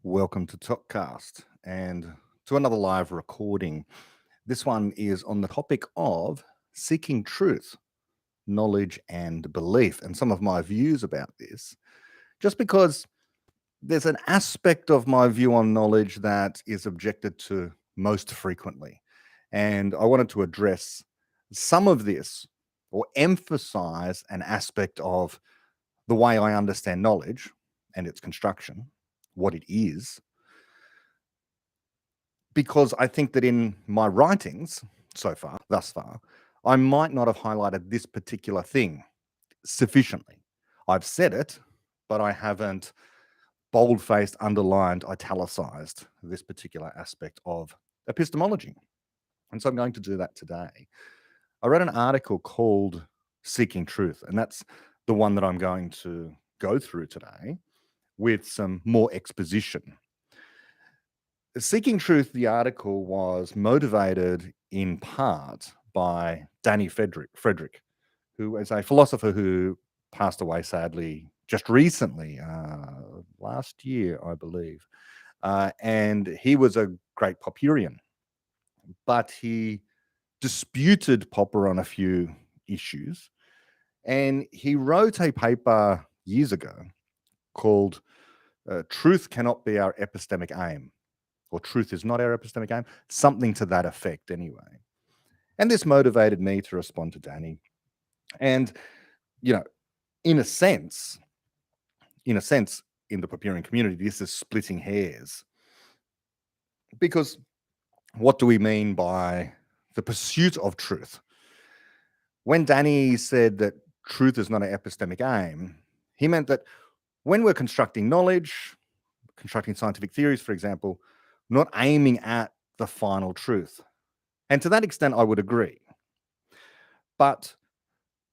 Welcome to Topcast and to another live recording. This one is on the topic of seeking truth, knowledge, and belief, and some of my views about this. Just because there's an aspect of my view on knowledge that is objected to most frequently. And I wanted to address some of this or emphasize an aspect of the way I understand knowledge and its construction, what it is, because I think that in my writings thus far, I might not have highlighted this particular thing sufficiently. I've said it, but I haven't bold-faced, underlined, italicized this particular aspect of epistemology. And so I'm going to do that today. I read an article called Seeking Truth, and that's the one that I'm going to go through today with some more exposition. Seeking Truth, the article was motivated in part by Danny Frederick, who is a philosopher who passed away sadly just recently, last year, I believe. And he was a great Popperian, but he disputed Popper on a few issues. And he wrote a paper years ago called Truth Cannot Be Our Epistemic Aim, or Truth is Not Our Epistemic Aim, something to that effect anyway. And this motivated me to respond to Danny. And, in a sense, in the Popperian community, this is splitting hairs. Because what do we mean by the pursuit of truth? When Danny said that truth is not an epistemic aim, he meant that when we're constructing knowledge, constructing scientific theories, for example, not aiming at the final truth. And to that extent, I would agree. But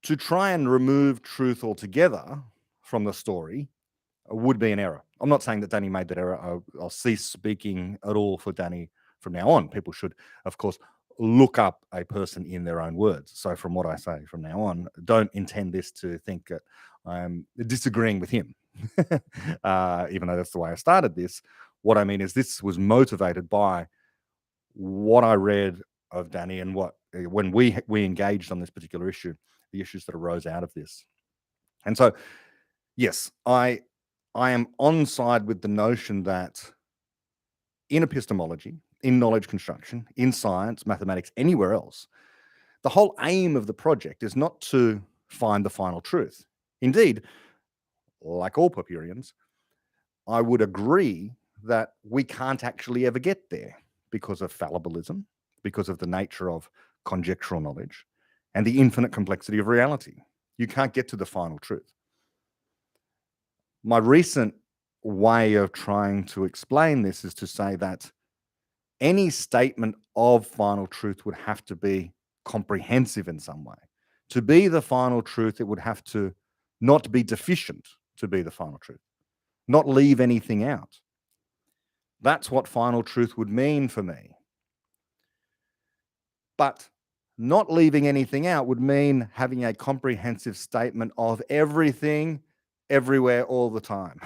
to try and remove truth altogether from the story would be an error. I'm not saying that Danny made that error. I'll cease speaking at all for Danny from now on. People should, of course, look up a person in their own words. So from what I say from now on, don't intend this to think that I'm disagreeing with him, even though that's the way I started this. What I mean is this was motivated by what I read of Danny and when we engaged on this particular issue, the issues that arose out of this. And so, yes, I am on side with the notion that in epistemology, in knowledge construction, in science, mathematics, anywhere else, the whole aim of the project is not to find the final truth. Indeed, like all Popperians, I would agree that we can't actually ever get there because of fallibilism, because of the nature of conjectural knowledge, and the infinite complexity of reality. You can't get to the final truth. My recent way of trying to explain this is to say that any statement of final truth would have to be comprehensive in some way. To be the final truth, it would have to not be deficient to be the final truth, not leave anything out. That's what final truth would mean for me. But not leaving anything out would mean having a comprehensive statement of everything, everywhere, all the time.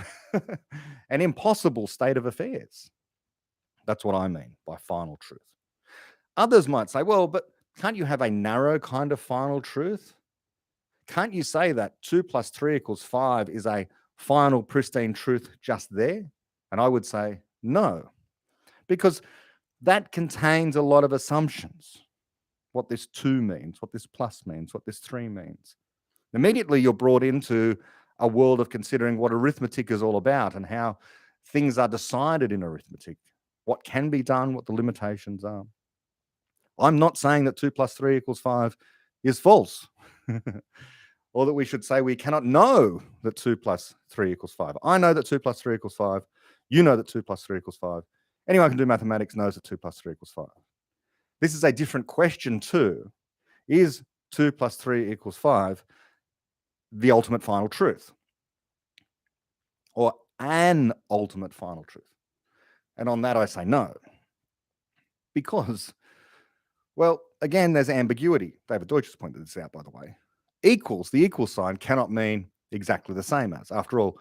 An impossible state of affairs. That's what I mean by final truth. Others might say, well, but can't you have a narrow kind of final truth? Can't you say that 2 + 3 = 5 is a final pristine truth just there? And I would say no, because that contains a lot of assumptions. What this 2 means, what this plus means, what this 3 means. Immediately you're brought into a world of considering what arithmetic is all about and how things are decided in arithmetic, what can be done, what the limitations are. I'm not saying that 2 + 3 = 5 is false, or that we should say we cannot know that 2 + 3 = 5. I know that 2 + 3 = 5. You know that 2 + 3 = 5. Anyone who can do mathematics knows that 2 + 3 = 5. This is a different question too. Is 2 + 3 = 5 the ultimate final truth? Or an ultimate final truth? And on that I say no. Because, well, again, there's ambiguity. David Deutsch has pointed this out, by the way. Equals, the equal sign cannot mean exactly the same as. After all,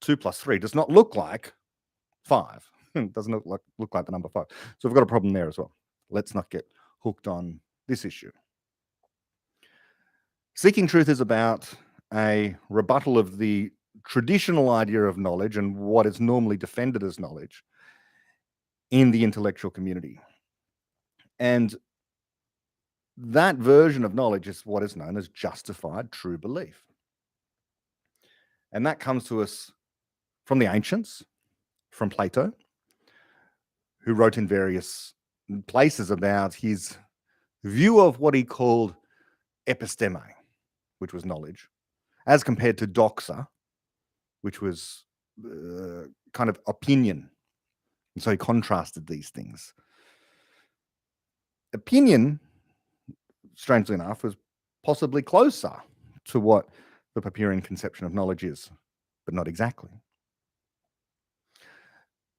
2 + 3 does not look like 5. It doesn't look like the number 5. So we've got a problem there as well. Let's not get hooked on this issue. Seeking truth is about a rebuttal of the traditional idea of knowledge and what is normally defended as knowledge in the intellectual community. And that version of knowledge is what is known as justified true belief. And that comes to us from the ancients, from Plato, who wrote in various places about his view of what he called episteme, which was knowledge, as compared to doxa, which was kind of opinion. And so he contrasted these things. Opinion, strangely enough, was possibly closer to what the Popperian conception of knowledge is, but not exactly.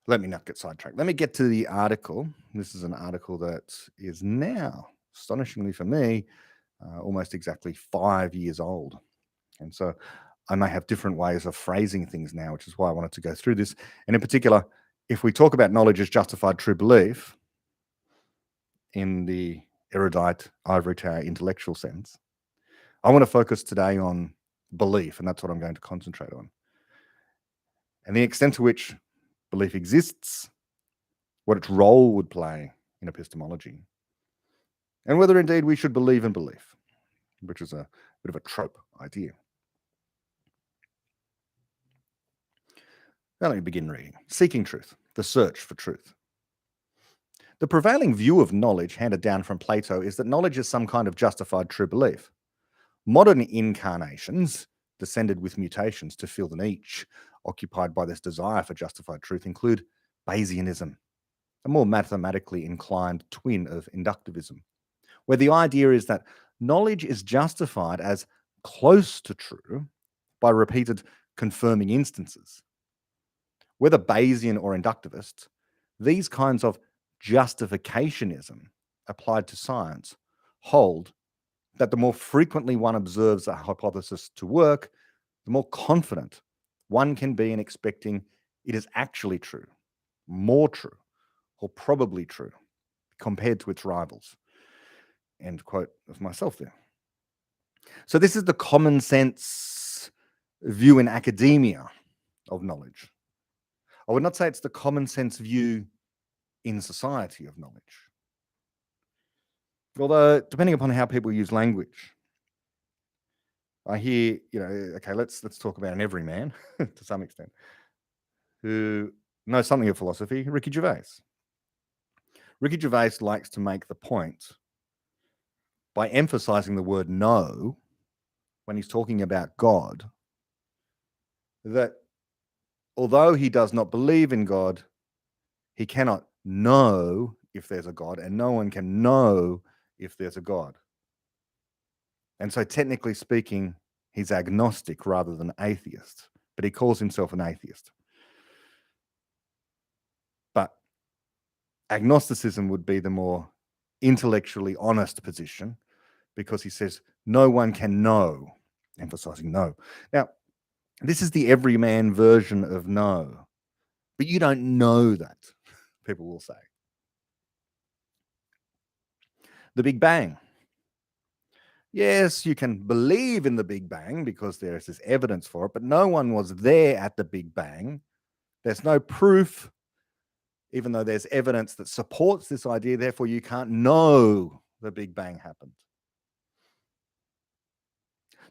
Let me not get sidetracked. Let me get to the article. This is an article that is now, astonishingly for me, almost exactly 5 years old. And so I may have different ways of phrasing things now, which is why I wanted to go through this. And in particular, if we talk about knowledge as justified true belief in the erudite ivory tower intellectual sense, I want to focus today on belief, and that's what I'm going to concentrate on. And the extent to which belief exists, what its role would play in epistemology, and whether indeed we should believe in belief, which is a bit of a trope idea. Now let me begin reading. Seeking truth, the search for truth. The prevailing view of knowledge handed down from Plato is that knowledge is some kind of justified true belief. Modern incarnations, descended with mutations to fill the niche occupied by this desire for justified truth, include Bayesianism, a more mathematically inclined twin of inductivism, where the idea is that knowledge is justified as close to true by repeated confirming instances. Whether Bayesian or inductivist, these kinds of justificationism applied to science hold that the more frequently one observes a hypothesis to work, the more confident one can be in expecting it is actually true, more true, or probably true compared to its rivals. End quote of myself there. So this is the common sense view in academia of knowledge. I would not say it's the common sense view in society of knowledge. Although, depending upon how people use language, I hear, okay, let's talk about an everyman to some extent who knows something of philosophy, Ricky Gervais. Ricky Gervais likes to make the point by emphasizing the word know when he's talking about God, that although he does not believe in God, he cannot know if there's a God, and no one can know if there's a God. And so technically speaking, he's agnostic rather than atheist, but he calls himself an atheist. But agnosticism would be the more intellectually honest position, because he says no one can know, emphasizing no. Now, this is the everyman version of no, but you don't know that, people will say. The Big Bang. Yes, you can believe in the Big Bang because there is this evidence for it, but no one was there at the Big Bang. There's no proof, even though there's evidence that supports this idea, therefore you can't know the Big Bang happened.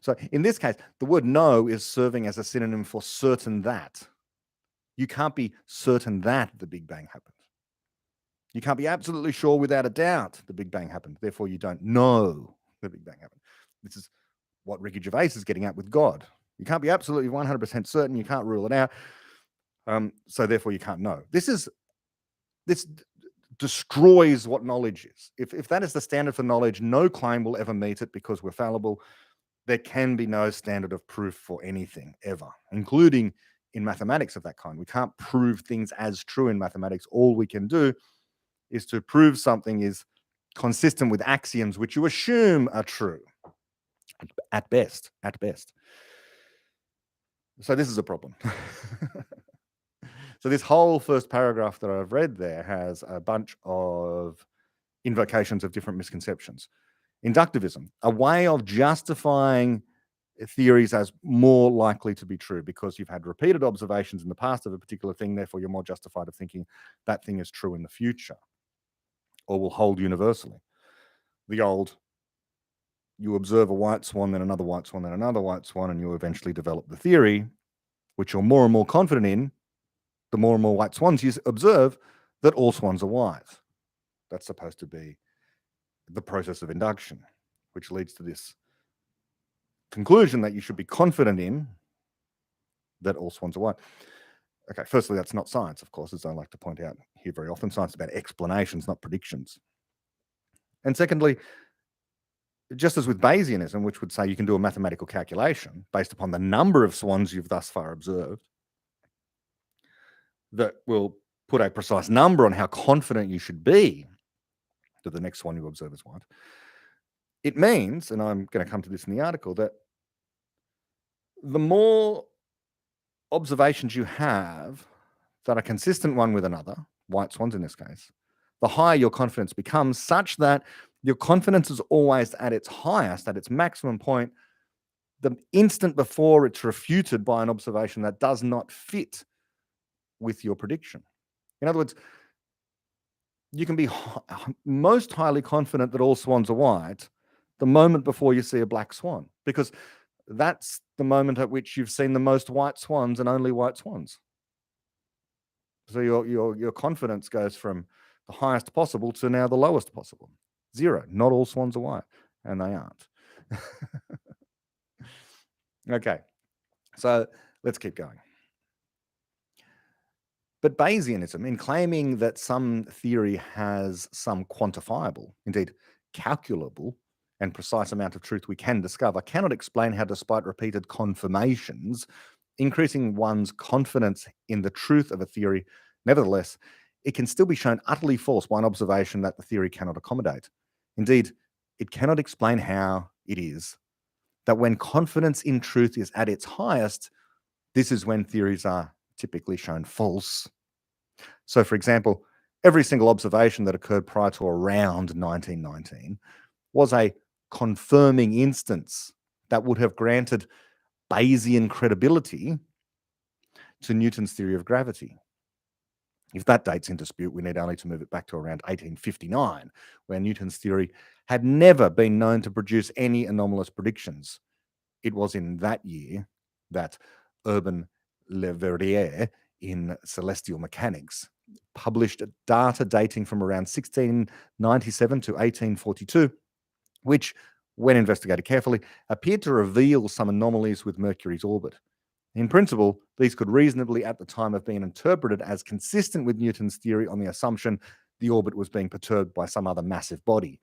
So in this case, the word know is serving as a synonym for certain that. You can't be certain that the Big Bang happened. You can't be absolutely sure without a doubt the Big Bang happened. Therefore, you don't know the Big Bang happened. This is what Ricky Gervais is getting at with God. You can't be absolutely 100% certain. You can't rule it out. So therefore, you can't know. This destroys what knowledge is. If that is the standard for knowledge, no claim will ever meet it because we're fallible. There can be no standard of proof for anything ever, including in mathematics of that kind. We can't prove things as true in mathematics. All we can do is to prove something is consistent with axioms which you assume are true, at best. So this is a problem. So this whole first paragraph that I've read there has a bunch of invocations of different misconceptions. Inductivism, a way of justifying theories as more likely to be true because you've had repeated observations in the past of a particular thing, therefore you're more justified of thinking that thing is true in the future or will hold universally. The old, you observe a white swan, then another white swan, then another white swan, and you eventually develop the theory, which you're more and more confident in, the more and more white swans you observe, that all swans are white. That's supposed to be the process of induction, which leads to this conclusion that you should be confident in that all swans are white. Okay, firstly, that's not science, of course, as I like to point out here very often. Science is about explanations, not predictions. And secondly, just as with Bayesianism, which would say you can do a mathematical calculation based upon the number of swans you've thus far observed, that will put a precise number on how confident you should be that the next swan you observe is white. It means, and I'm going to come to this in the article, that the more observations you have that are consistent one with another, white swans in this case, the higher your confidence becomes, such that your confidence is always at its highest, at its maximum point, the instant before it's refuted by an observation that does not fit with your prediction. In other words, you can be most highly confident that all swans are white the moment before you see a black swan, because that's the moment at which you've seen the most white swans and only white swans. So your confidence goes from the highest possible to now the lowest possible. 0. Not all swans are white, and they aren't. Okay, so let's keep going. But Bayesianism, in claiming that some theory has some quantifiable, indeed calculable, and precise amount of truth we can discover, cannot explain how, despite repeated confirmations, increasing one's confidence in the truth of a theory, nevertheless, it can still be shown utterly false by an observation that the theory cannot accommodate. Indeed, it cannot explain how it is that when confidence in truth is at its highest, this is when theories are typically shown false. So, for example, every single observation that occurred prior to around 1919 was a confirming instance that would have granted Bayesian credibility to Newton's theory of gravity. If that date's in dispute, we need only to move it back to around 1859, where Newton's theory had never been known to produce any anomalous predictions. It was in that year that Urban Le Verrier in Celestial Mechanics published data dating from around 1697 to 1842, which, when investigated carefully, appeared to reveal some anomalies with Mercury's orbit. In principle, these could reasonably at the time have been interpreted as consistent with Newton's theory on the assumption the orbit was being perturbed by some other massive body.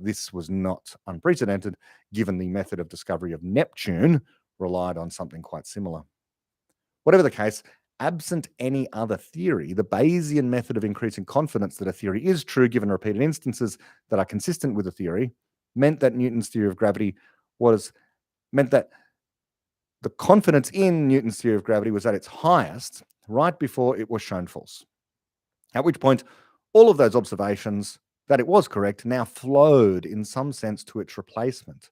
This was not unprecedented, given the method of discovery of Neptune relied on something quite similar. Whatever the case, absent any other theory, the Bayesian method of increasing confidence that a theory is true given repeated instances that are consistent with the theory meant that Newton's theory of gravity meant that the confidence in Newton's theory of gravity was at its highest right before it was shown false. At which point, all of those observations that it was correct now flowed in some sense to its replacement,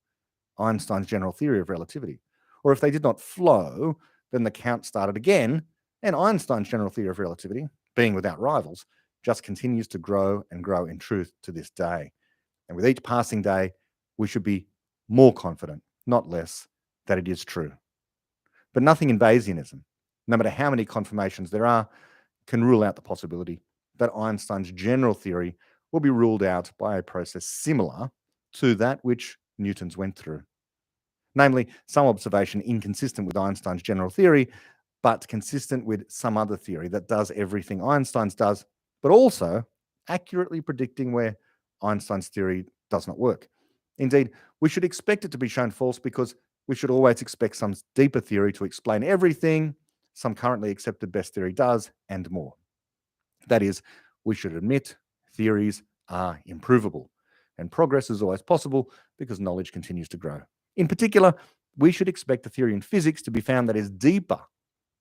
Einstein's general theory of relativity. Or if they did not flow, then the count started again, and Einstein's general theory of relativity, being without rivals, just continues to grow and grow in truth to this day. And with each passing day, we should be more confident, not less, that it is true. But nothing in Bayesianism, no matter how many confirmations there are, can rule out the possibility that Einstein's general theory will be ruled out by a process similar to that which Newton's went through. Namely, some observation inconsistent with Einstein's general theory, but consistent with some other theory that does everything Einstein's does, but also accurately predicting where Einstein's theory does not work. Indeed, we should expect it to be shown false because we should always expect some deeper theory to explain everything some currently accepted best theory does, and more. That is, we should admit theories are improvable, and progress is always possible because knowledge continues to grow. In particular, we should expect a theory in physics to be found that is deeper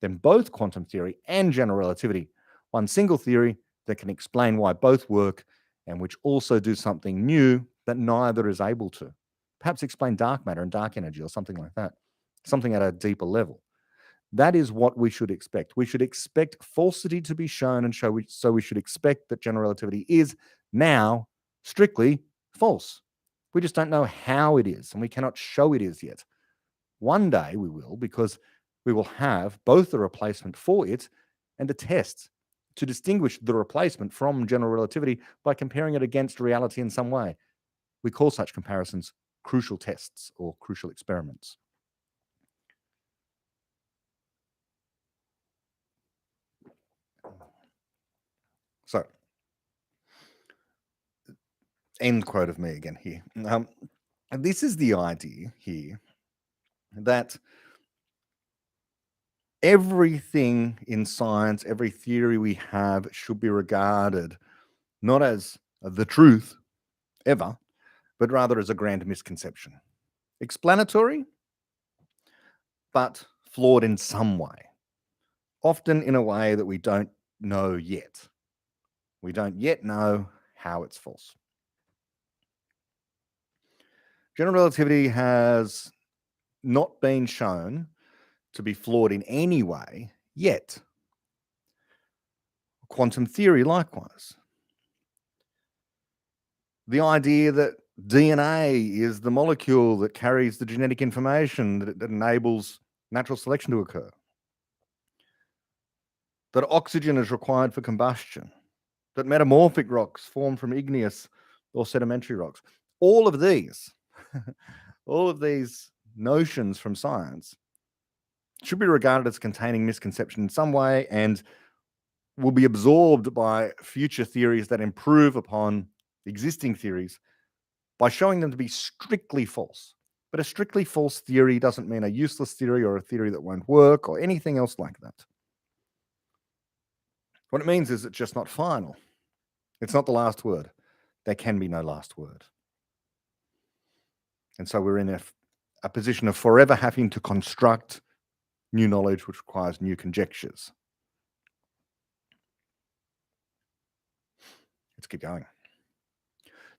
then both quantum theory and general relativity, one single theory that can explain why both work and which also do something new that neither is able to. Perhaps explain dark matter and dark energy or something like that, something at a deeper level. That is what we should expect. We should expect falsity to be shown, and so we should expect that general relativity is now strictly false. We just don't know how it is, and we cannot show it is yet. One day we will, because we will have both the replacement for it and a test to distinguish the replacement from general relativity by comparing it against reality in some way. We call such comparisons crucial tests or crucial experiments. So, end quote of me again here. This is the idea here that everything in science, every theory we have should be regarded not as the truth ever, but rather as a grand misconception. Explanatory, but flawed in some way, often in a way that we don't know yet. We don't yet know how it's false. General relativity has not been shown to be flawed in any way yet. Quantum theory, likewise. The idea that DNA is the molecule that carries the genetic information that enables natural selection to occur. That oxygen is required for combustion. That metamorphic rocks form from igneous or sedimentary rocks. All of these, all of these notions from science should be regarded as containing misconception in some way and will be absorbed by future theories that improve upon existing theories by showing them to be strictly false. But a strictly false theory doesn't mean a useless theory or a theory that won't work or anything else like that. What it means is it's just not final. It's not the last word. There can be no last word. And so we're in a position of forever having to construct new knowledge, which requires new conjectures. Let's keep going.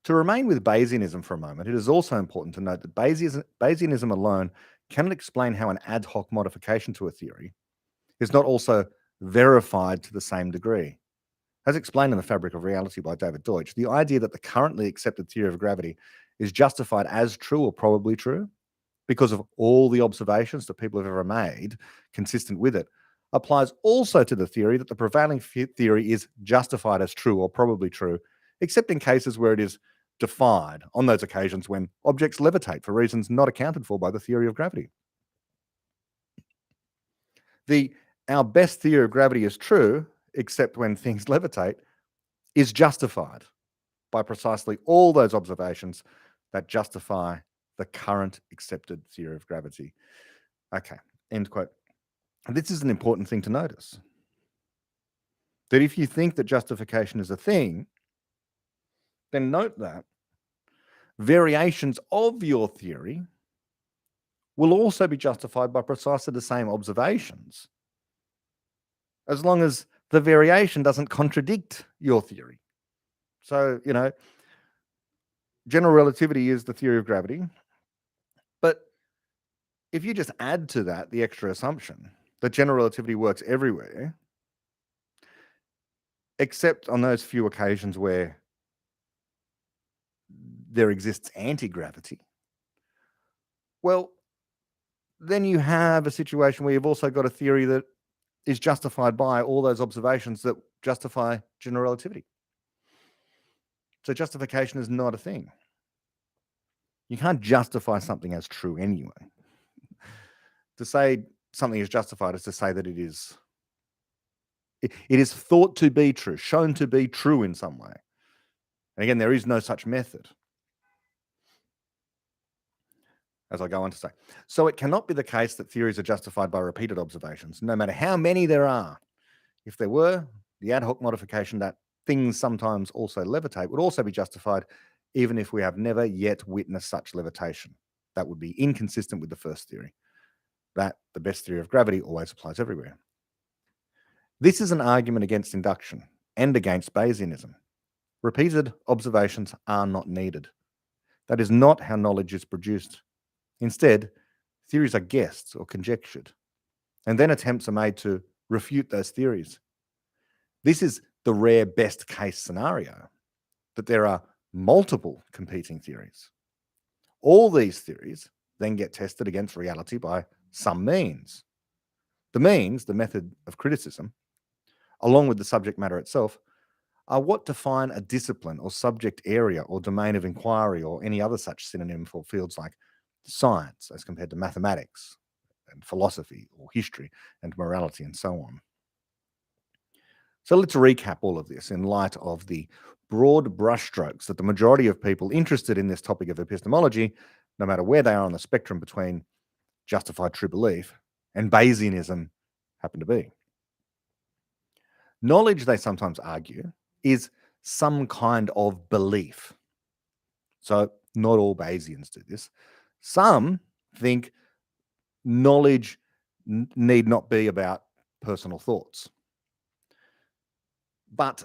To remain with Bayesianism for a moment, it is also important to note that Bayesianism alone cannot explain how an ad hoc modification to a theory is not also verified to the same degree. As explained in The Fabric of Reality by David Deutsch, the idea that the currently accepted theory of gravity is justified as true or probably true because of all the observations that people have ever made consistent with it applies also to the theory that the prevailing theory is justified as true or probably true, except in cases where it is defied, on those occasions when objects levitate for reasons not accounted for by the theory of gravity. Our best theory of gravity is true, except when things levitate, is justified by precisely all those observations that justify the current accepted theory of gravity. Okay, end quote. And this is an important thing to notice. That if you think that justification is a thing, then note that variations of your theory will also be justified by precisely the same observations, as long as the variation doesn't contradict your theory. So, general relativity is the theory of gravity. But if you just add to that the extra assumption that general relativity works everywhere, except on those few occasions where there exists anti-gravity, well, then you have a situation where you've also got a theory that is justified by all those observations that justify general relativity. So justification is not a thing. You can't justify something as true anyway. To say something is justified is to say that it is thought to be true, shown to be true in some way. And again, there is no such method, as I go on to say. So it cannot be the case that theories are justified by repeated observations, no matter how many there are. If there were, the ad hoc modification that things sometimes also levitate would also be justified, even if we have never yet witnessed such levitation. That would be inconsistent with the first theory, that the best theory of gravity always applies everywhere. This is an argument against induction and against Bayesianism. Repeated observations are not needed. That is not how knowledge is produced. Instead, theories are guessed or conjectured, and then attempts are made to refute those theories. This is the rare best case scenario, that there are multiple competing theories. All these theories then get tested against reality by some means. The means, the method of criticism, along with the subject matter itself, are what define a discipline or subject area or domain of inquiry or any other such synonym for fields like science as compared to mathematics and philosophy or history and morality and so on. So let's recap all of this in light of the broad brushstrokes that the majority of people interested in this topic of epistemology, no matter where they are on the spectrum between justified true belief and Bayesianism, happen to be. Knowledge, they sometimes argue, is some kind of belief. So not all Bayesians do this. Some think knowledge need not be about personal thoughts. But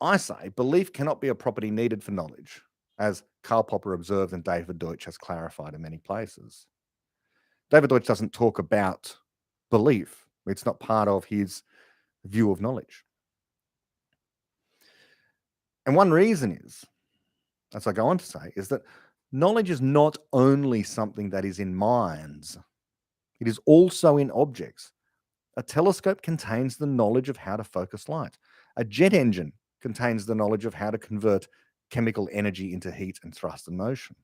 I say belief cannot be a property needed for knowledge, as Karl Popper observed and David Deutsch has clarified in many places. David Deutsch doesn't talk about belief. It's not part of his view of knowledge. And one reason is, as I go on to say, is that knowledge is not only something that is in minds, it is also in objects. A telescope contains the knowledge of how to focus light. A jet engine contains the knowledge of how to convert chemical energy into heat and thrust and motion.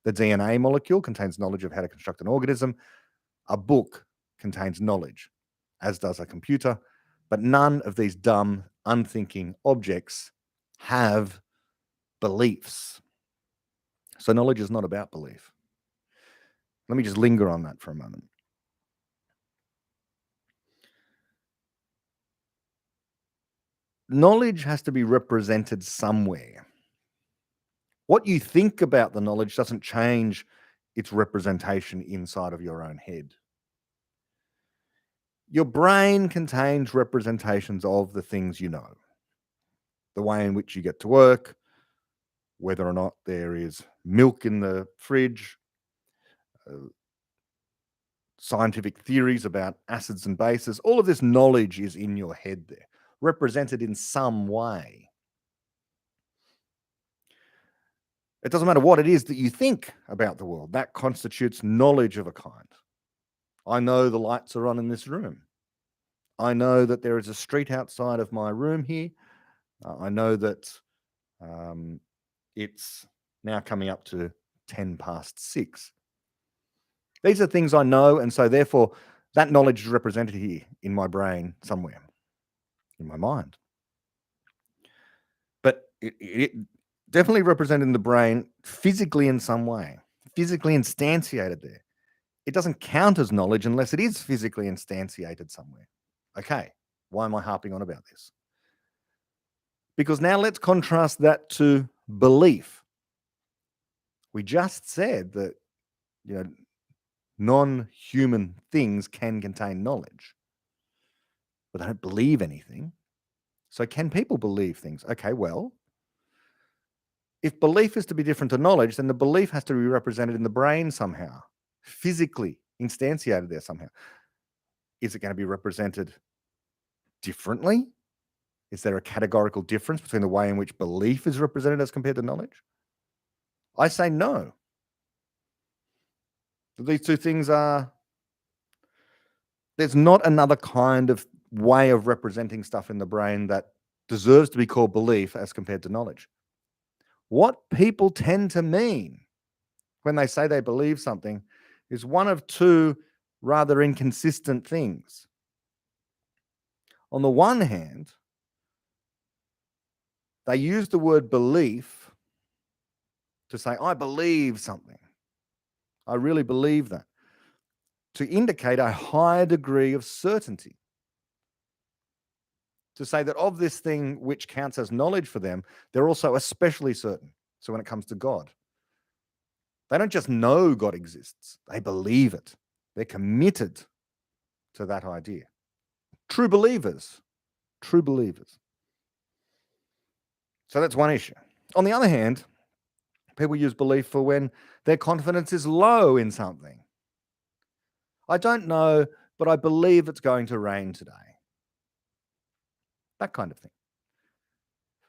The DNA molecule contains knowledge of how to construct an organism. A book contains knowledge, as does a computer, but none of these dumb, unthinking objects have beliefs. So knowledge is not about belief. Let me just linger on that for a moment. Knowledge has to be represented somewhere. What you think about the knowledge doesn't change its representation inside of your own head. Your brain contains representations of the things you know. The way in which you get to work, whether or not there is milk in the fridge, scientific theories about acids and bases, all of this knowledge is in your head there, represented in some way. It doesn't matter what it is that you think about the world. That constitutes knowledge of a kind. I know the lights are on in this room. I know that there is a street outside of my room here. I know that it's now coming up to 6:10. These are things I know, and so therefore that knowledge is represented here in my brain somewhere, in my mind. But it definitely represented in the brain physically in some way, physically instantiated there. It doesn't count as knowledge unless it is physically instantiated somewhere. Okay, why am I harping on about this? Because now let's contrast that to belief. We just said that, non-human things can contain knowledge, but they don't believe anything. So can people believe things? Okay, well, if belief is to be different to knowledge, then the belief has to be represented in the brain somehow, physically instantiated there somehow. Is it going to be represented differently? Is there a categorical difference between the way in which belief is represented as compared to knowledge? I say no. These two things there's not another kind of way of representing stuff in the brain that deserves to be called belief as compared to knowledge. What people tend to mean when they say they believe something is one of two rather inconsistent things. On the one hand, they use the word belief to say, I believe something. I really believe that, to indicate a higher degree of certainty. To say that of this thing which counts as knowledge for them, they're also especially certain. So when it comes to God, they don't just know God exists, they believe it. They're committed to that idea. True believers. True believers. So that's one issue. On the other hand, people use belief for when their confidence is low in something. I don't know, but I believe it's going to rain today. That kind of thing.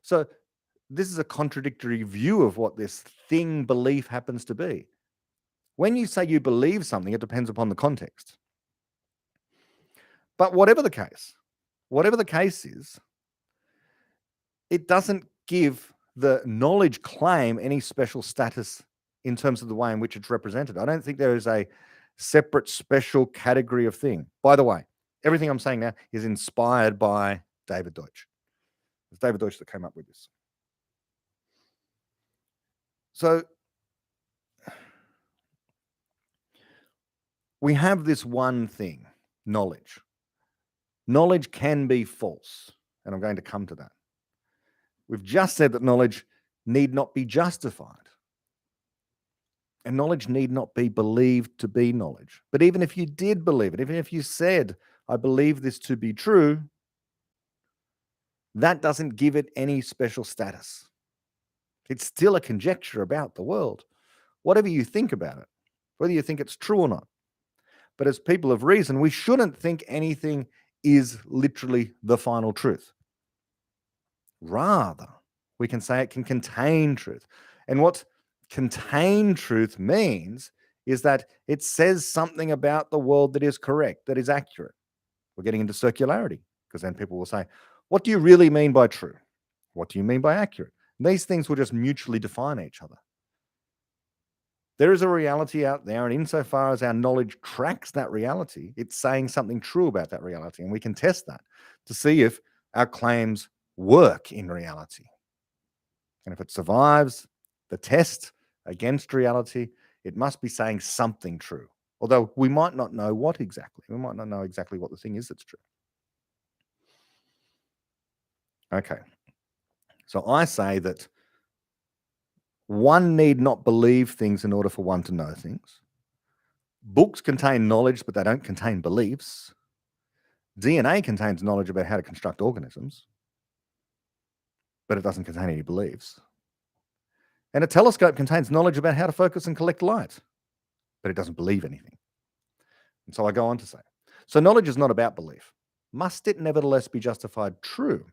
So this is a contradictory view of what this thing belief happens to be. When you say you believe something, it depends upon the context. But whatever the case is, it doesn't give the knowledge claim any special status in terms of the way in which it's represented. I don't think there is a separate special category of thing. By the way, everything I'm saying now is inspired by David Deutsch. It's David Deutsch that came up with this. So we have this one thing, knowledge. Knowledge can be false, and I'm going to come to that. We've just said that knowledge need not be justified. And knowledge need not be believed to be knowledge. But even if you did believe it, even if you said, I believe this to be true, that doesn't give it any special status. It's still a conjecture about the world, whatever you think about it, whether you think it's true or not. But as people of reason, we shouldn't think anything is literally the final truth. Rather, we can say it can contain truth. And what contain truth means is that it says something about the world that is correct, that is accurate. We're getting into circularity, because then people will say, what do you really mean by true? What do you mean by accurate? And these things will just mutually define each other. There is a reality out there, and insofar as our knowledge tracks that reality, it's saying something true about that reality, and we can test that to see if our claims work in reality. And if it survives the test against reality, it must be saying something true, although we might not know what exactly. We might not know exactly what the thing is that's true. Okay. So I say that one need not believe things in order for one to know things. Books contain knowledge, but they don't contain beliefs. DNA contains knowledge about how to construct organisms, but it doesn't contain any beliefs. And a telescope contains knowledge about how to focus and collect light, but it doesn't believe anything. And so I go on to say, so knowledge is not about belief. Must it nevertheless be justified true?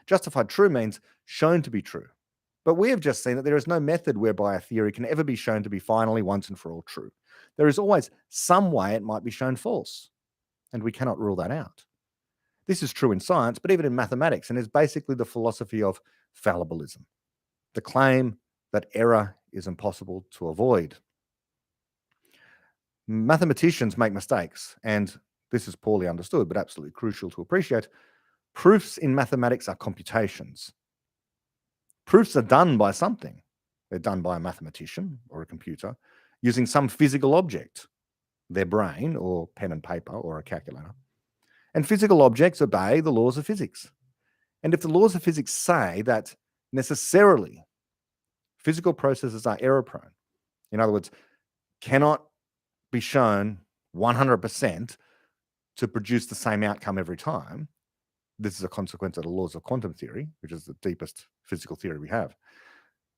Justified true means shown to be true. But we have just seen that there is no method whereby a theory can ever be shown to be finally once and for all true. There is always some way it might be shown false, and we cannot rule that out. This is true in science, but even in mathematics, and is basically the philosophy of fallibilism, the claim that error is impossible to avoid. Mathematicians make mistakes, and this is poorly understood, but absolutely crucial to appreciate. Proofs in mathematics are computations. Proofs are done by something. They're done by a mathematician or a computer using some physical object, their brain or pen and paper or a calculator. And physical objects obey the laws of physics. And if the laws of physics say that necessarily physical processes are error prone, in other words, cannot be shown 100% to produce the same outcome every time, this is a consequence of the laws of quantum theory, which is the deepest physical theory we have,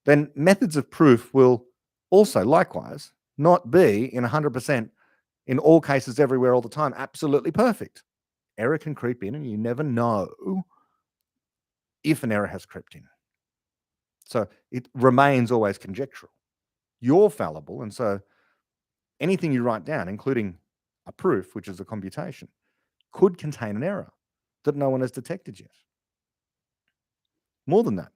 then methods of proof will also likewise not be in 100% in all cases, everywhere, all the time, absolutely perfect. Error can creep in, and you never know if an error has crept in. So it remains always conjectural. You're fallible, and so anything you write down, including a proof, which is a computation, could contain an error that no one has detected yet. More than that,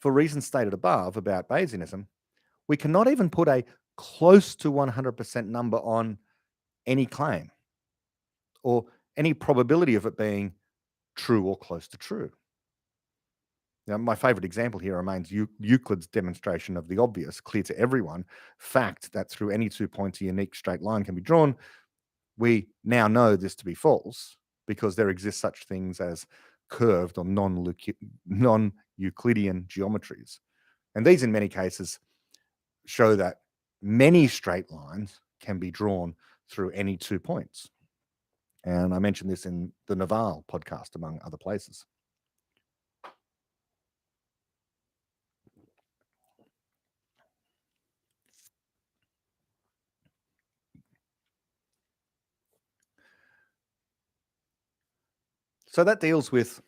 for reasons stated above about Bayesianism, we cannot even put a close to 100% number on any claim or any probability of it being true or close to true. Now, my favorite example here remains Euclid's demonstration of the obvious, clear to everyone, fact that through any 2 points a unique straight line can be drawn. We now know this to be false because there exist such things as curved or non-Euclidean geometries. And these, in many cases, show that many straight lines can be drawn through any 2 points. And I mentioned this in the Naval podcast, among other places. So that deals with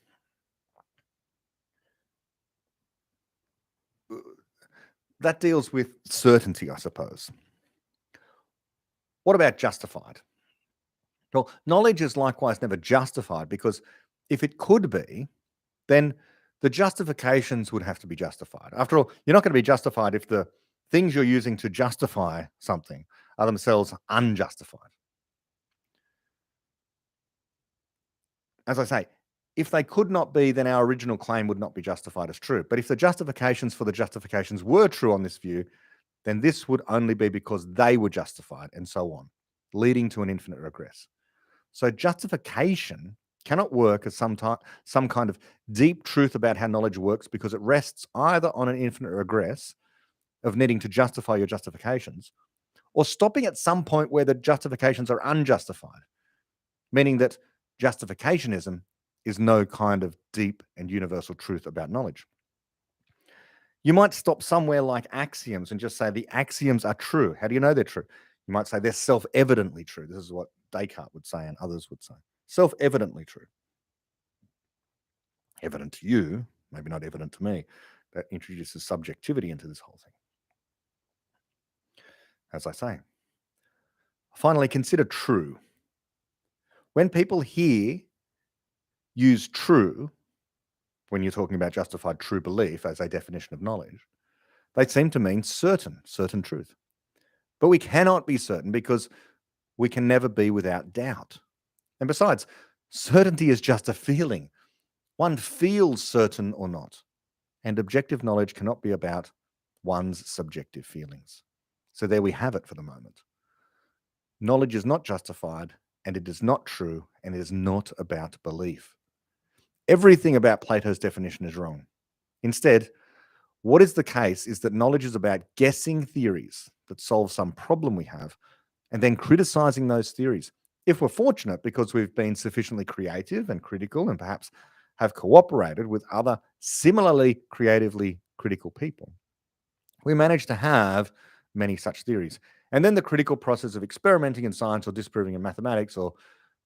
certainty, I suppose. What about justified? Well, knowledge is likewise never justified, because if it could be, then the justifications would have to be justified. After all, you're not going to be justified if the things you're using to justify something are themselves unjustified. As I say, if they could not be, then our original claim would not be justified as true. But if the justifications for the justifications were true on this view, then this would only be because they were justified, and so on, leading to an infinite regress. So justification cannot work as some kind of deep truth about how knowledge works, because it rests either on an infinite regress of needing to justify your justifications, or stopping at some point where the justifications are unjustified, meaning that justificationism is no kind of deep and universal truth about knowledge. You might stop somewhere like axioms and just say the axioms are true. How do you know they're true? You might say they're self-evidently true. This is what Descartes would say and others would say. Self-evidently true. Evident to you, maybe not evident to me. That introduces subjectivity into this whole thing. As I say. Finally, consider true. When people here use true, when you're talking about justified true belief as a definition of knowledge, they seem to mean certain truth. But we cannot be certain, because we can never be without doubt. And besides, certainty is just a feeling. One feels certain or not. And objective knowledge cannot be about one's subjective feelings. So there we have it for the moment. Knowledge is not justified, and it is not true, and it is not about belief. Everything about Plato's definition is wrong. Instead, what is the case is that knowledge is about guessing theories that solve some problem we have, and then criticizing those theories. If we're fortunate, because we've been sufficiently creative and critical, and perhaps have cooperated with other similarly creatively critical people, we manage to have many such theories. And then the critical process of experimenting in science, or disproving in mathematics, or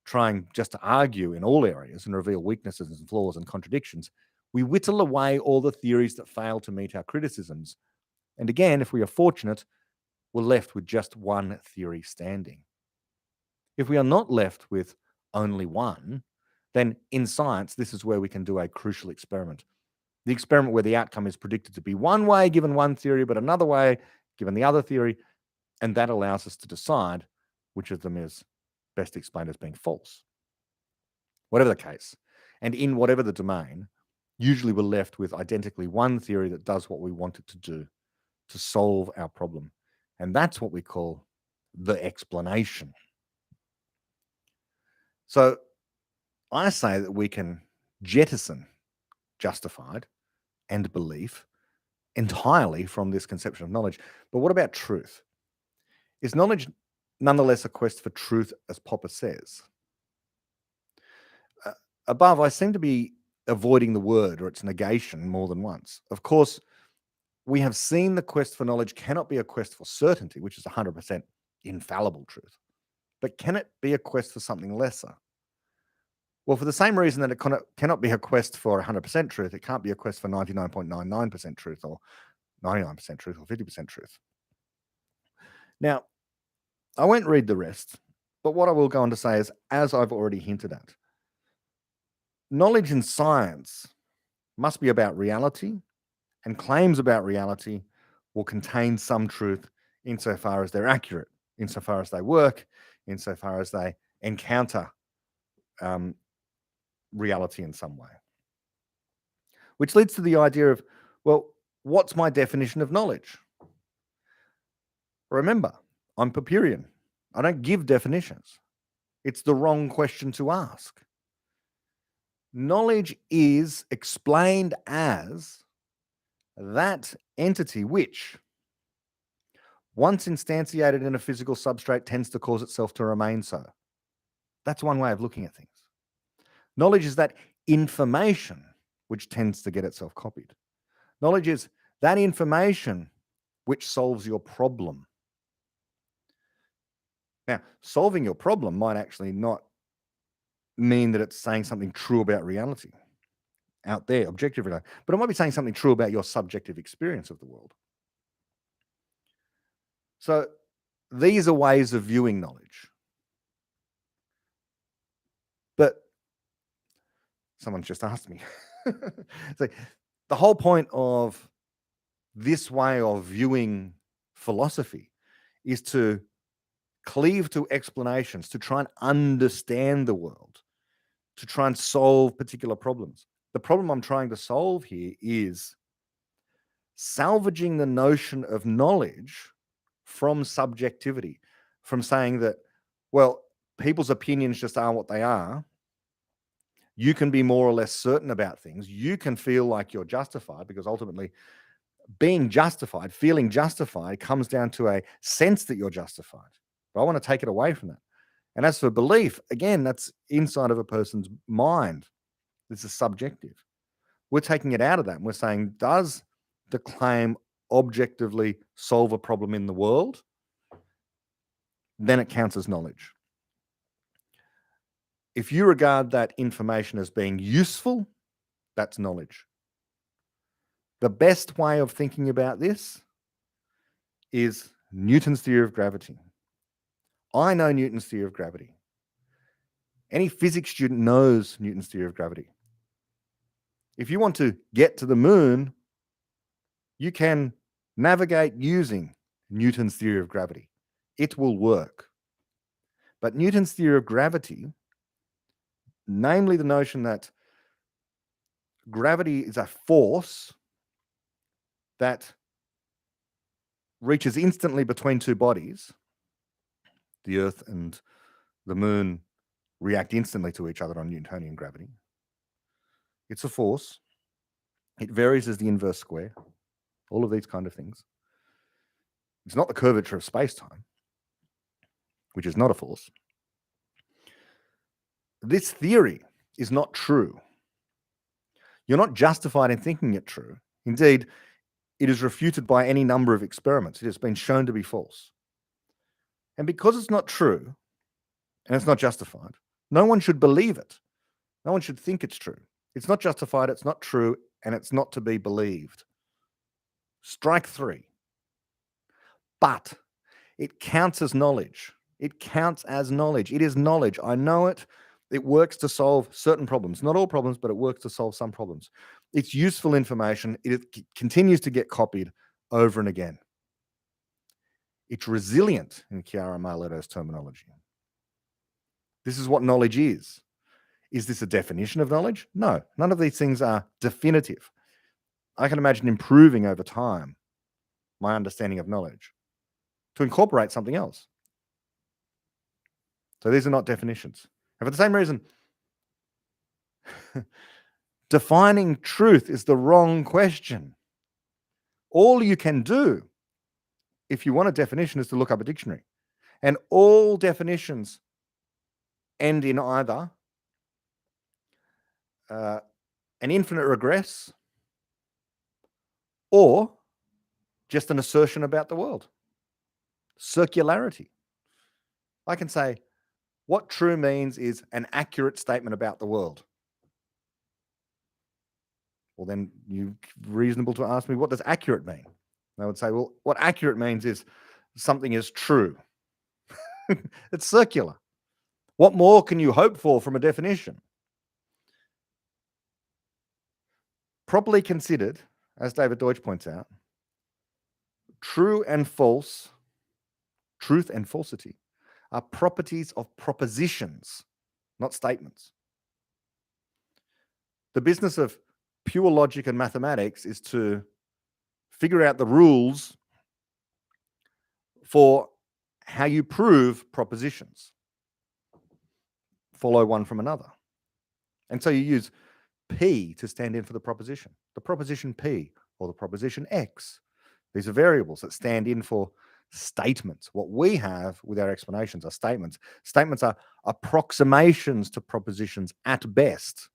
trying just to argue in all areas and reveal weaknesses and flaws and contradictions, we whittle away all the theories that fail to meet our criticisms. And again, if we are fortunate, we're left with just one theory standing. If we are not left with only one, then in science, this is where we can do a crucial experiment. The experiment where the outcome is predicted to be one way given one theory, but another way given the other theory, and that allows us to decide which of them is best explained as being false. Whatever the case, and in whatever the domain, usually we're left with identically one theory that does what we want it to do, to solve our problem. And that's what we call the explanation. So I say that we can jettison justified and belief entirely from this conception of knowledge. But what about truth? Is knowledge nonetheless a quest for truth, as Popper says? Above, I seem to be avoiding the word or its negation more than once. Of course, we have seen the quest for knowledge cannot be a quest for certainty, which is 100% infallible truth. But can it be a quest for something lesser? Well, for the same reason that it cannot be a quest for 100% truth, it can't be a quest for 99.99% truth, or 99% truth, or 50% truth. Now, I won't read the rest, but what I will go on to say is, as I've already hinted at, knowledge in science must be about reality, and claims about reality will contain some truth insofar as they're accurate, insofar as they work, insofar as they encounter reality in some way. Which leads to the idea of, well, what's my definition of knowledge? Remember, I'm Popperian. I don't give definitions. It's the wrong question to ask. Knowledge is explained as that entity which, once instantiated in a physical substrate, tends to cause itself to remain so. That's one way of looking at things. Knowledge is that information which tends to get itself copied. Knowledge is that information which solves your problem. Now, solving your problem might actually not mean that it's saying something true about reality out there, objective reality, but it might be saying something true about your subjective experience of the world. So these are ways of viewing knowledge. But someone's just asked me. So the whole point of this way of viewing philosophy is to cleave to explanations, to try and understand the world, to try and solve particular problems. The problem I'm trying to solve here is salvaging the notion of knowledge from subjectivity, from saying that, well, people's opinions just are what they are. You can be more or less certain about things. You can feel like you're justified, because ultimately being justified, feeling justified, comes down to a sense that you're justified. But I want to take it away from that. And as for belief, again, that's inside of a person's mind. This is subjective. We're taking it out of that. And we're saying, does the claim objectively solve a problem in the world? Then it counts as knowledge. If you regard that information as being useful, that's knowledge. The best way of thinking about this is Newton's theory of gravity. I know Newton's theory of gravity. Any physics student knows Newton's theory of gravity. If you want to get to the moon, you can navigate using Newton's theory of gravity. It will work. But Newton's theory of gravity, namely the notion that gravity is a force that reaches instantly between two bodies, the Earth and the moon react instantly to each other on Newtonian gravity. It's a force. It varies as the inverse square. All of these kind of things. It's not the curvature of space-time, which is not a force. This theory is not true. You're not justified in thinking it true. Indeed, it is refuted by any number of experiments. It has been shown to be false. And because it's not true, and it's not justified, no one should believe it. No one should think it's true. It's not justified, it's not true, and it's not to be believed. Strike three. But it counts as knowledge. It counts as knowledge. It is knowledge. I know it. It works to solve certain problems. Not all problems, but it works to solve some problems. It's useful information. It continues to get copied over and again. It's resilient, in Chiara Marletto's terminology. This is what knowledge is. Is this a definition of knowledge? No, none of these things are definitive. I can imagine improving over time my understanding of knowledge to incorporate something else. So these are not definitions. And for the same reason, defining truth is the wrong question. All you can do, if you want a definition, is to look up a dictionary. And all definitions end in either an infinite regress or just an assertion about the world. Circularity. I can say, what true means is an accurate statement about the world. Well, then you're reasonable to ask me, what does accurate mean? And I would say, well, what accurate means is something is true. It's circular. What more can you hope for from a definition? Properly considered, as David Deutsch points out, truth and falsity are properties of propositions, not statements. The business of pure logic and mathematics is to figure out the rules for how you prove propositions. Follow one from another. And so you use P to stand in for the proposition. The proposition P or the proposition X. These are variables that stand in for statements. What we have with our explanations are statements. Statements are approximations to propositions at best.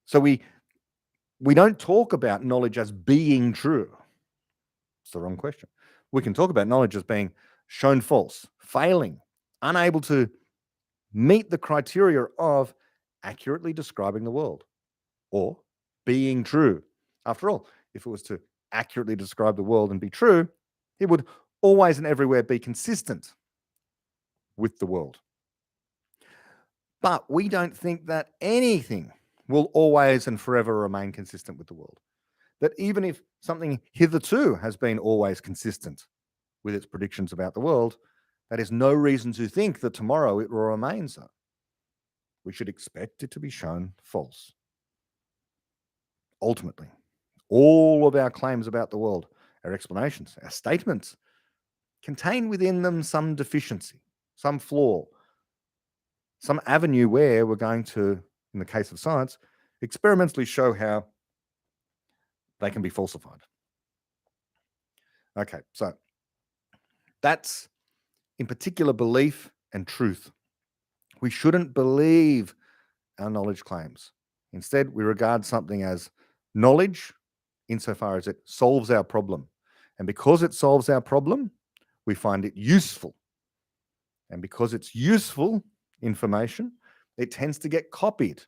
So we don't talk about knowledge as being true. It's the wrong question. We can talk about knowledge as being shown false, failing, unable to meet the criteria of accurately describing the world or being true. After all, if it was to accurately describe the world and be true, it would always and everywhere be consistent with the world. But we don't think that anything will always and forever remain consistent with the world. That even if something hitherto has been always consistent with its predictions about the world, that is no reason to think that tomorrow it will remain so. We should expect it to be shown false. Ultimately, all of our claims about the world, our explanations, our statements, contain within them some deficiency, some flaw, some avenue where we're going to, in the case of science, experimentally show how they can be falsified. Okay, so that's in particular belief and truth. We shouldn't believe our knowledge claims. Instead, we regard something as knowledge insofar as it solves our problem. And because it solves our problem, we find it useful. And because it's useful information, it tends to get copied.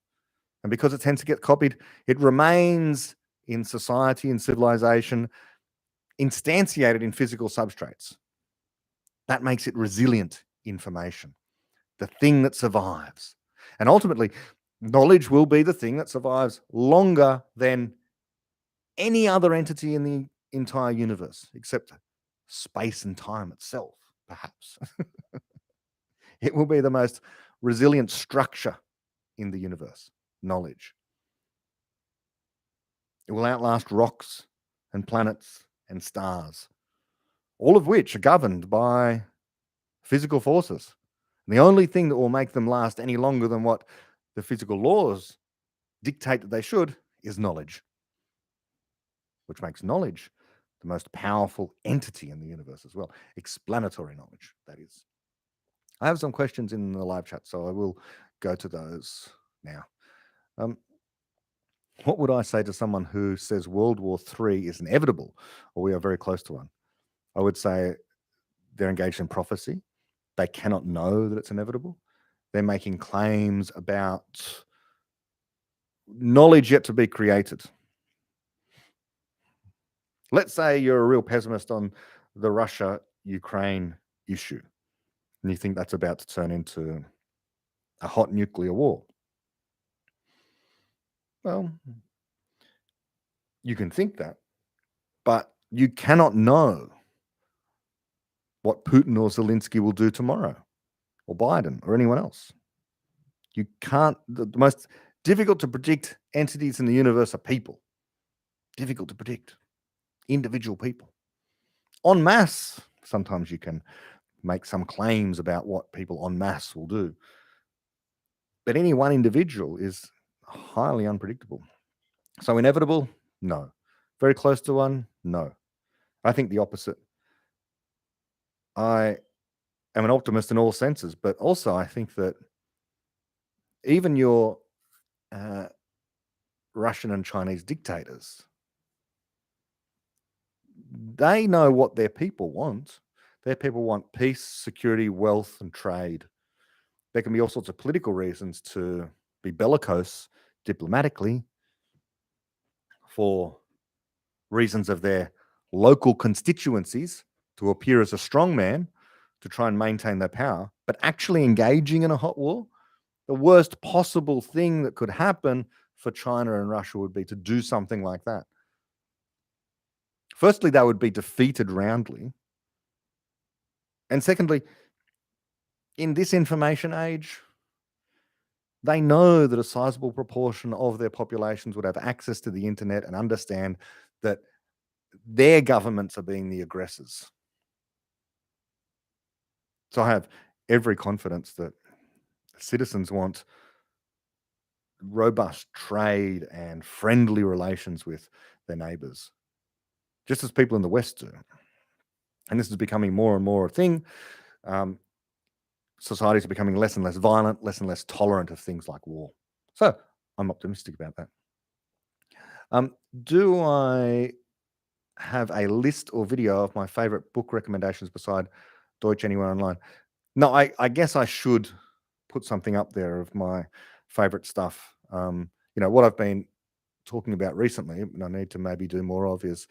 And because it tends to get copied, it remains in society and civilization instantiated in physical substrates. That makes it resilient information, the thing that survives. And ultimately, knowledge will be the thing that survives longer than any other entity in the entire universe, except space and time itself, perhaps. It will be the most resilient structure in the universe, knowledge. It will outlast rocks and planets and stars, all of which are governed by physical forces. And the only thing that will make them last any longer than what the physical laws dictate that they should is knowledge, which makes knowledge the most powerful entity in the universe as well. Explanatory knowledge, that is. I have some questions in the live chat, so I will go to those now. What would I say to someone who says World War III is inevitable, or we are very close to one? I would say they're engaged in prophecy. They cannot know that it's inevitable. They're making claims about knowledge yet to be created. Let's say you're a real pessimist on the Russia-Ukraine issue, and you think that's about to turn into a hot nuclear war. Well, you can think that, but you cannot know what Putin or Zelensky will do tomorrow, or Biden, or anyone else. You can't. The most difficult to predict entities in the universe are people. Difficult to predict. Individual people. En masse, sometimes you can make some claims about what people en masse will do. But any one individual is highly unpredictable. So inevitable? No. Very close to one? No. I think the opposite. I am an optimist in all senses, but also I think that even your Russian and Chinese dictators, they know what their people want. Their people want peace, security, wealth, and trade. There can be all sorts of political reasons to be bellicose diplomatically for reasons of their local constituencies, to appear as a strong man, to try and maintain their power, but actually engaging in a hot war, the worst possible thing that could happen for China and Russia would be to do something like that. Firstly, they would be defeated roundly. And secondly, in this information age, they know that a sizable proportion of their populations would have access to the internet and understand that their governments are being the aggressors. So I have every confidence that citizens want robust trade and friendly relations with their neighbors. just as people in the West do. And this is becoming more and more a thing. Societies are becoming less and less violent, less and less tolerant of things like war. So I'm optimistic about that. Do I have a list or video of my favorite book recommendations beside Deutsch Anywhere Online? No, I guess I should put something up there of my favorite stuff. What I've been talking about recently, and I need to maybe do more of, is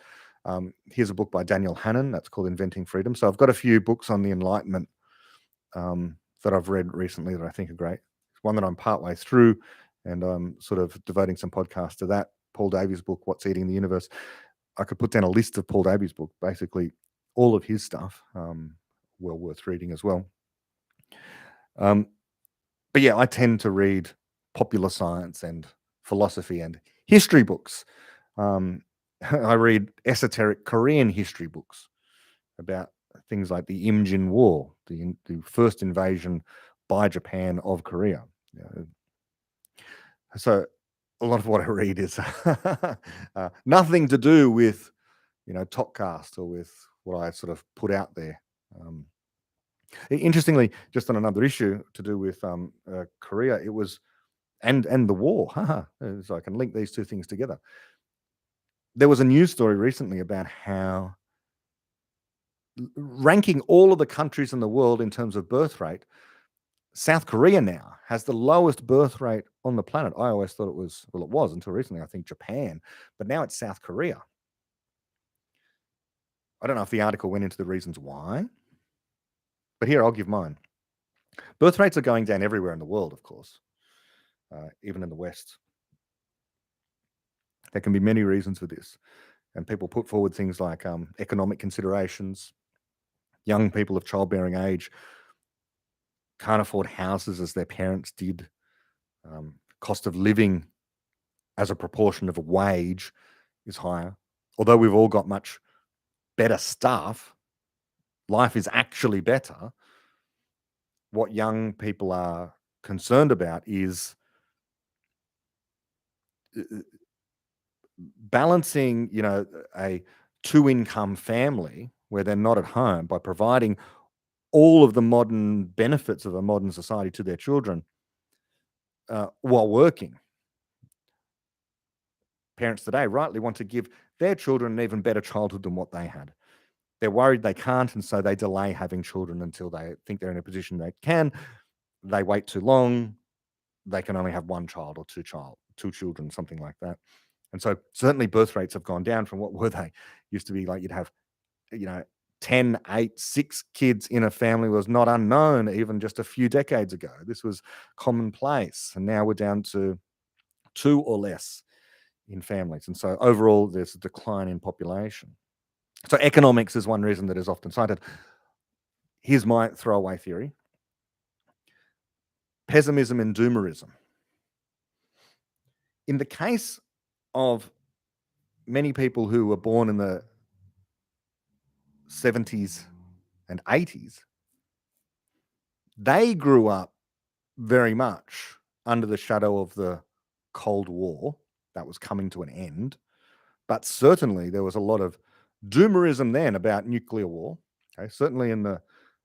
here's a book by Daniel Hannan that's called Inventing Freedom. So I've got a few books on the Enlightenment that I've read recently that I think are great. One that I'm partway through, and I'm sort of devoting some podcasts to that. Paul Davies' book, What's Eating the Universe. I could put down a list of Paul Davies' book, basically all of his stuff, well worth reading as well. But yeah, I tend to read popular science and philosophy and history books. I read esoteric Korean history books about things like the Imjin War, the first invasion by Japan of Korea. So a lot of what I read is nothing to do with, Topcast or with what I sort of put out there. Interestingly, just on another issue to do with Korea, it was and the war. So I can link these two things together. There was a news story recently about how, ranking all of the countries in the world in terms of birth rate, South Korea now has the lowest birth rate on the planet. I always thought it was until recently, I think Japan, but now it's South Korea. I don't know if the article went into the reasons why, but here, I'll give mine. Birth rates are going down everywhere in the world, of course, even in the West. There can be many reasons for this. And people put forward things like economic considerations. Young people of childbearing age can't afford houses as their parents did. Cost of living as a proportion of a wage is higher. Although we've all got much better stuff, life is actually better. What young people are concerned about is balancing, a two-income family where they're not at home by providing all of the modern benefits of a modern society to their children while working. Parents today rightly want to give their children an even better childhood than what they had. They're worried they can't, and so they delay having children until they think they're in a position they can. They wait too long. They can only have one child or two children, something like that. And so certainly birth rates have gone down from what were they? Used to be like you'd have, 10, 8, 6 kids in a family was not unknown even just a few decades ago. This was commonplace. And now we're down to 2 or less in families. And so overall, there's a decline in population. So economics is one reason that is often cited. Here's my throwaway theory. Pessimism and doomerism. In the case of many people who were born in the 70s and 80s, they grew up very much under the shadow of the Cold War that was coming to an end. But certainly there was a lot of doomerism then about nuclear war, certainly in the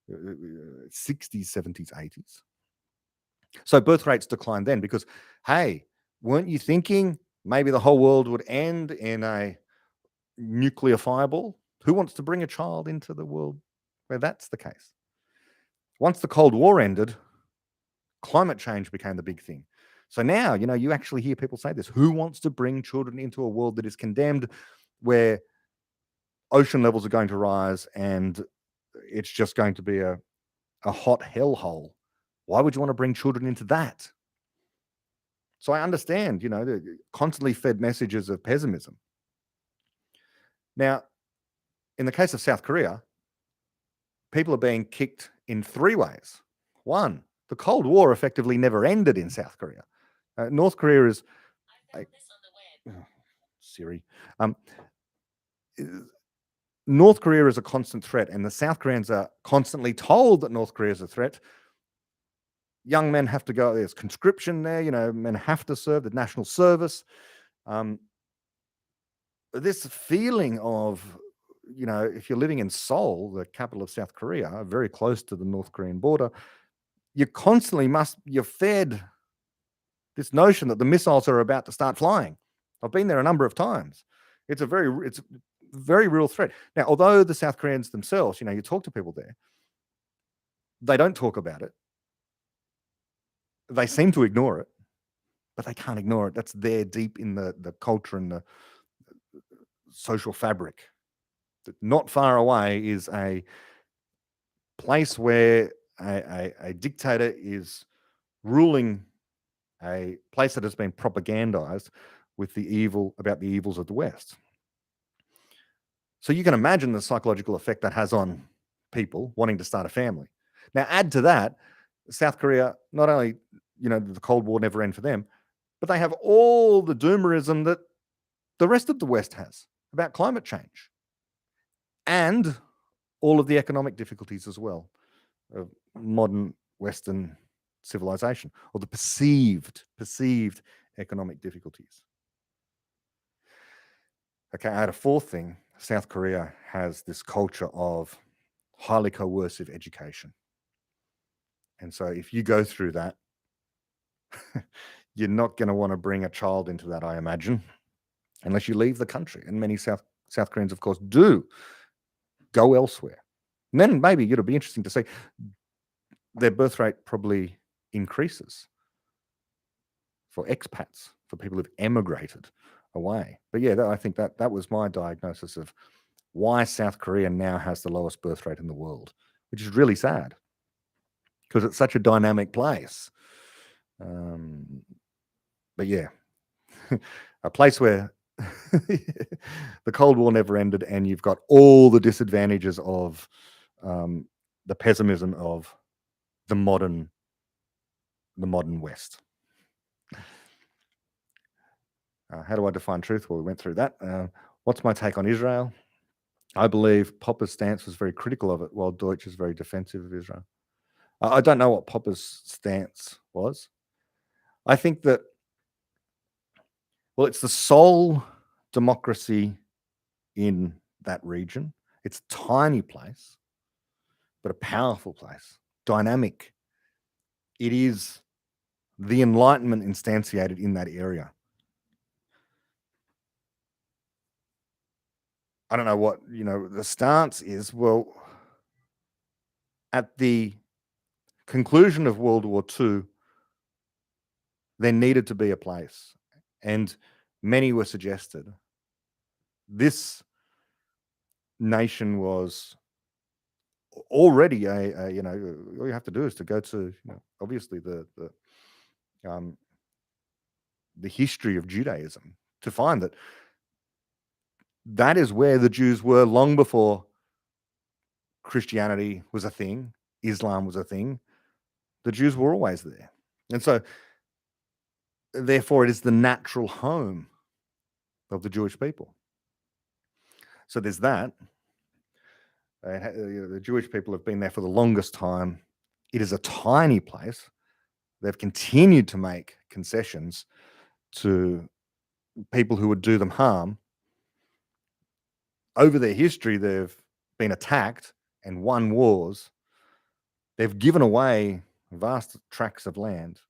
60s, 70s, 80s. So birth rates declined then because, hey, weren't you thinking maybe the whole world would end in a nuclear fireball? Who wants to bring a child into the world where that's the case? Once the Cold War ended, climate change became the big thing. So now, you actually hear people say this. Who wants to bring children into a world that is condemned, where ocean levels are going to rise and it's just going to be a hot hellhole? Why would you want to bring children into that? So I understand, the constantly fed messages of pessimism. Now, in the case of South Korea, people are being kicked in 3 ways. 1, the Cold War effectively never ended in South Korea. North Korea is Siri. North Korea is a constant threat, and the South Koreans are constantly told that North Korea is a threat. Young men have to go. There's conscription there. Men have to serve the national service. this feeling of, if you're living in Seoul, the capital of South Korea, very close to the North Korean border, you're fed this notion that the missiles are about to start flying. I've been there a number of times. It's a very real threat. Now, although the South Koreans themselves, you talk to people there, they don't talk about it. They seem to ignore it, but they can't ignore it. That's there deep in the culture and the social fabric. Not far away is a place where a dictator is ruling a place that has been propagandized with about the evils of the West. So you can imagine the psychological effect that has on people wanting to start a family. Now, add to that, South Korea, not only, the Cold War never ended for them, but they have all the doomerism that the rest of the West has about climate change and all of the economic difficulties as well of modern Western civilization, or the perceived economic difficulties. Okay, I had a fourth thing. South Korea has this culture of highly coercive education. And so if you go through that, you're not going to want to bring a child into that, I imagine, unless you leave the country. And many South Koreans, of course, do go elsewhere. And then maybe it'll be interesting to see their birth rate probably increases for expats, for people who've emigrated away. But yeah, I think that was my diagnosis of why South Korea now has the lowest birth rate in the world, which is really sad because it's such a dynamic place. But yeah, a place where the Cold War never ended, and you've got all the disadvantages of the pessimism of the modern West. How do I define truth? Well, we went through that. What's my take on Israel? I believe Popper's stance was very critical of it, while Deutsch is very defensive of Israel. I don't know what Popper's stance was. I think that, well, it's the sole democracy in that region. It's a tiny place, but a powerful place, dynamic. It is the Enlightenment instantiated in that area. I don't know what, the stance is. Well, at the conclusion of World War II, there needed to be a place, and many were suggested. This nation was already all you have to do is to go to, obviously the history of Judaism to find that is where the Jews were long before Christianity was a thing, Islam was a thing. The Jews were always there. And so, therefore, it is the natural home of the Jewish people. So there's that. The Jewish people have been there for the longest time. It is a tiny place. They've continued to make concessions to people who would do them harm. Over their history, they've been attacked and won wars. They've given away vast tracts of land.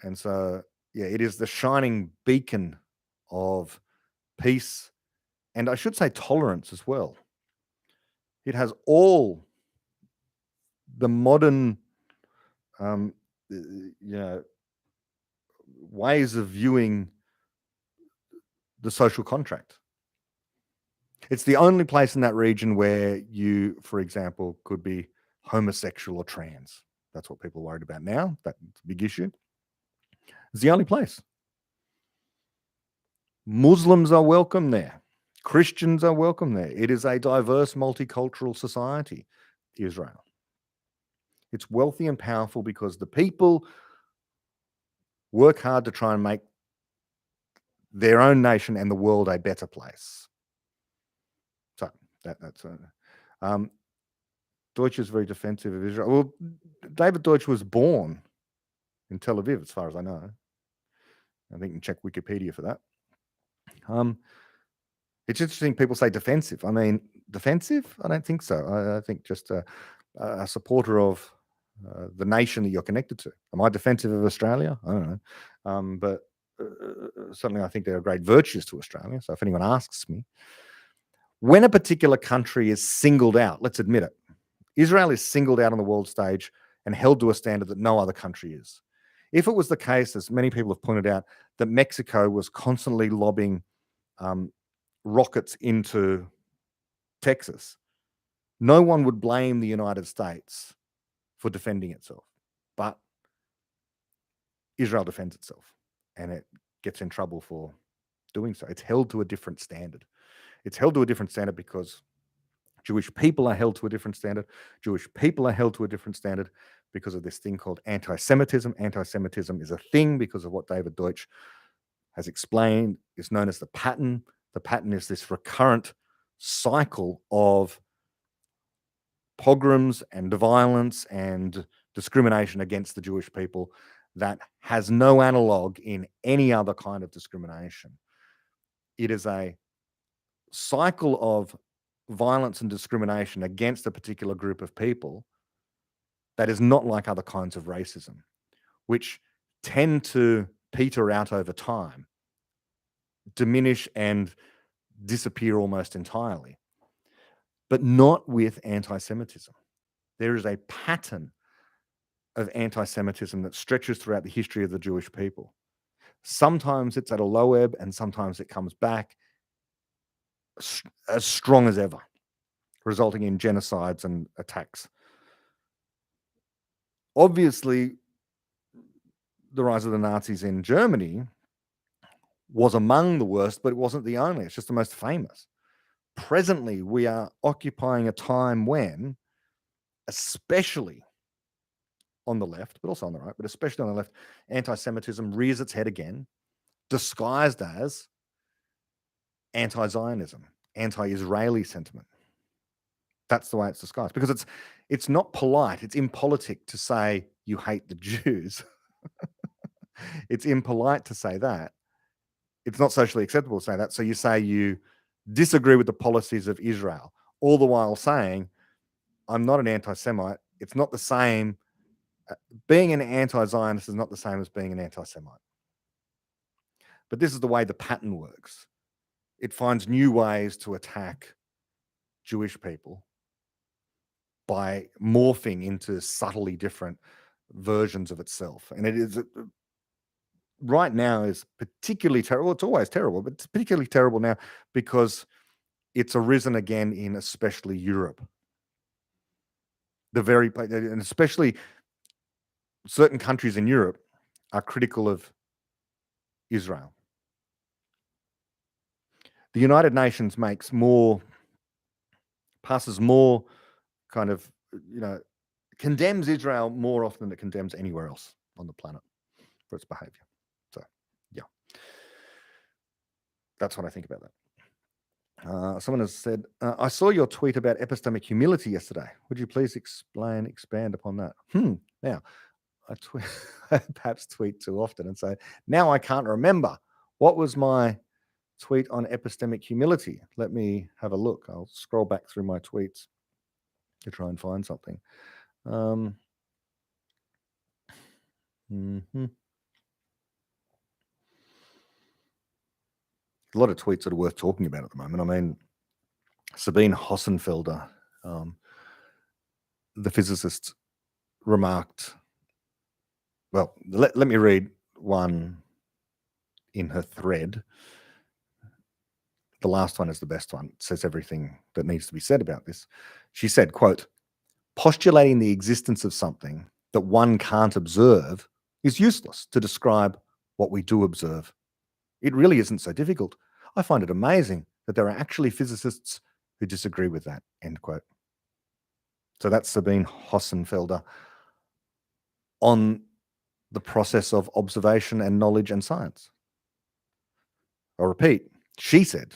And so, yeah, it is the shining beacon of peace, and I should say tolerance as well. It has all the modern, ways of viewing the social contract. It's the only place in that region where you, for example, could be homosexual or trans. That's what people are worried about now. That's a big issue. It's the only place. Muslims are welcome there. Christians are welcome there. It is a diverse, multicultural society, Israel. It's wealthy and powerful because the people work hard to try and make their own nation and the world a better place. So that's Deutsch is very defensive of Israel. Well, David Deutsch was born in Tel Aviv, as far as I know. I think you can check Wikipedia for that. It's interesting people say defensive. I mean, defensive? I don't think so. I think just a supporter of the nation that you're connected to. Am I defensive of Australia? I don't know. But certainly I think there are great virtues to Australia. So if anyone asks me, when a particular country is singled out, let's admit it, Israel is singled out on the world stage and held to a standard that no other country is. If it was the case, as many people have pointed out, that Mexico was constantly lobbing rockets into Texas, no one would blame the United States for defending itself. But Israel defends itself and it gets in trouble for doing so. It's held to a different standard. It's held to a different standard because Jewish people are held to a different standard. Jewish people are held to a different standard because of this thing called anti-Semitism. Anti-Semitism is a thing because of what David Deutsch has explained. It's known as the pattern. The pattern is this recurrent cycle of pogroms and violence and discrimination against the Jewish people that has no analog in any other kind of discrimination. It is a cycle of violence and discrimination against a particular group of people that is not like other kinds of racism, which tend to peter out over time, diminish and disappear almost entirely, but not with anti-Semitism. There is a pattern of anti-Semitism that stretches throughout the history of the Jewish people. Sometimes it's at a low ebb and sometimes it comes back as strong as ever, resulting in genocides and attacks. Obviously, the rise of the Nazis in Germany was among the worst, but it wasn't the only. It's just the most famous. Presently, we are occupying a time when, especially on the left, but also on the right, but especially on the left, anti-Semitism rears its head again, disguised as anti-Zionism, anti-Israeli sentiment. That's the way it's disguised, because it's not polite, it's impolitic to say you hate the Jews. It's impolite to say that. It's not socially acceptable to say that. So you say you disagree with the policies of Israel, all the while saying, I'm not an anti-Semite. It's not the same. Being an anti-Zionist is not the same as being an anti-Semite. But this is the way the pattern works. It finds new ways to attack Jewish people by morphing into subtly different versions of itself. And it is right now is particularly terrible. It's always terrible, but it's particularly terrible now because it's arisen again in especially Europe. And especially certain countries in Europe are critical of Israel. The United Nations passes more kind of, condemns Israel more often than it condemns anywhere else on the planet for its behavior. So, yeah. That's what I think about that. Someone has said, I saw your tweet about epistemic humility yesterday. Would you please expand upon that? Now, I perhaps tweet too often and say, now I can't remember. What was my tweet on epistemic humility? Let me have a look. I'll scroll back through my tweets to try and find something. A lot of tweets that are worth talking about at the moment. I mean, Sabine Hossenfelder, the physicist, remarked, well, let me read one in her thread. The last one is the best one. It says everything that needs to be said about this. She said, quote, postulating the existence of something that one can't observe is useless to describe what we do observe. It really isn't so difficult. I find it amazing that there are actually physicists who disagree with that, end quote. So that's Sabine Hossenfelder on the process of observation and knowledge and science. I'll repeat, she said,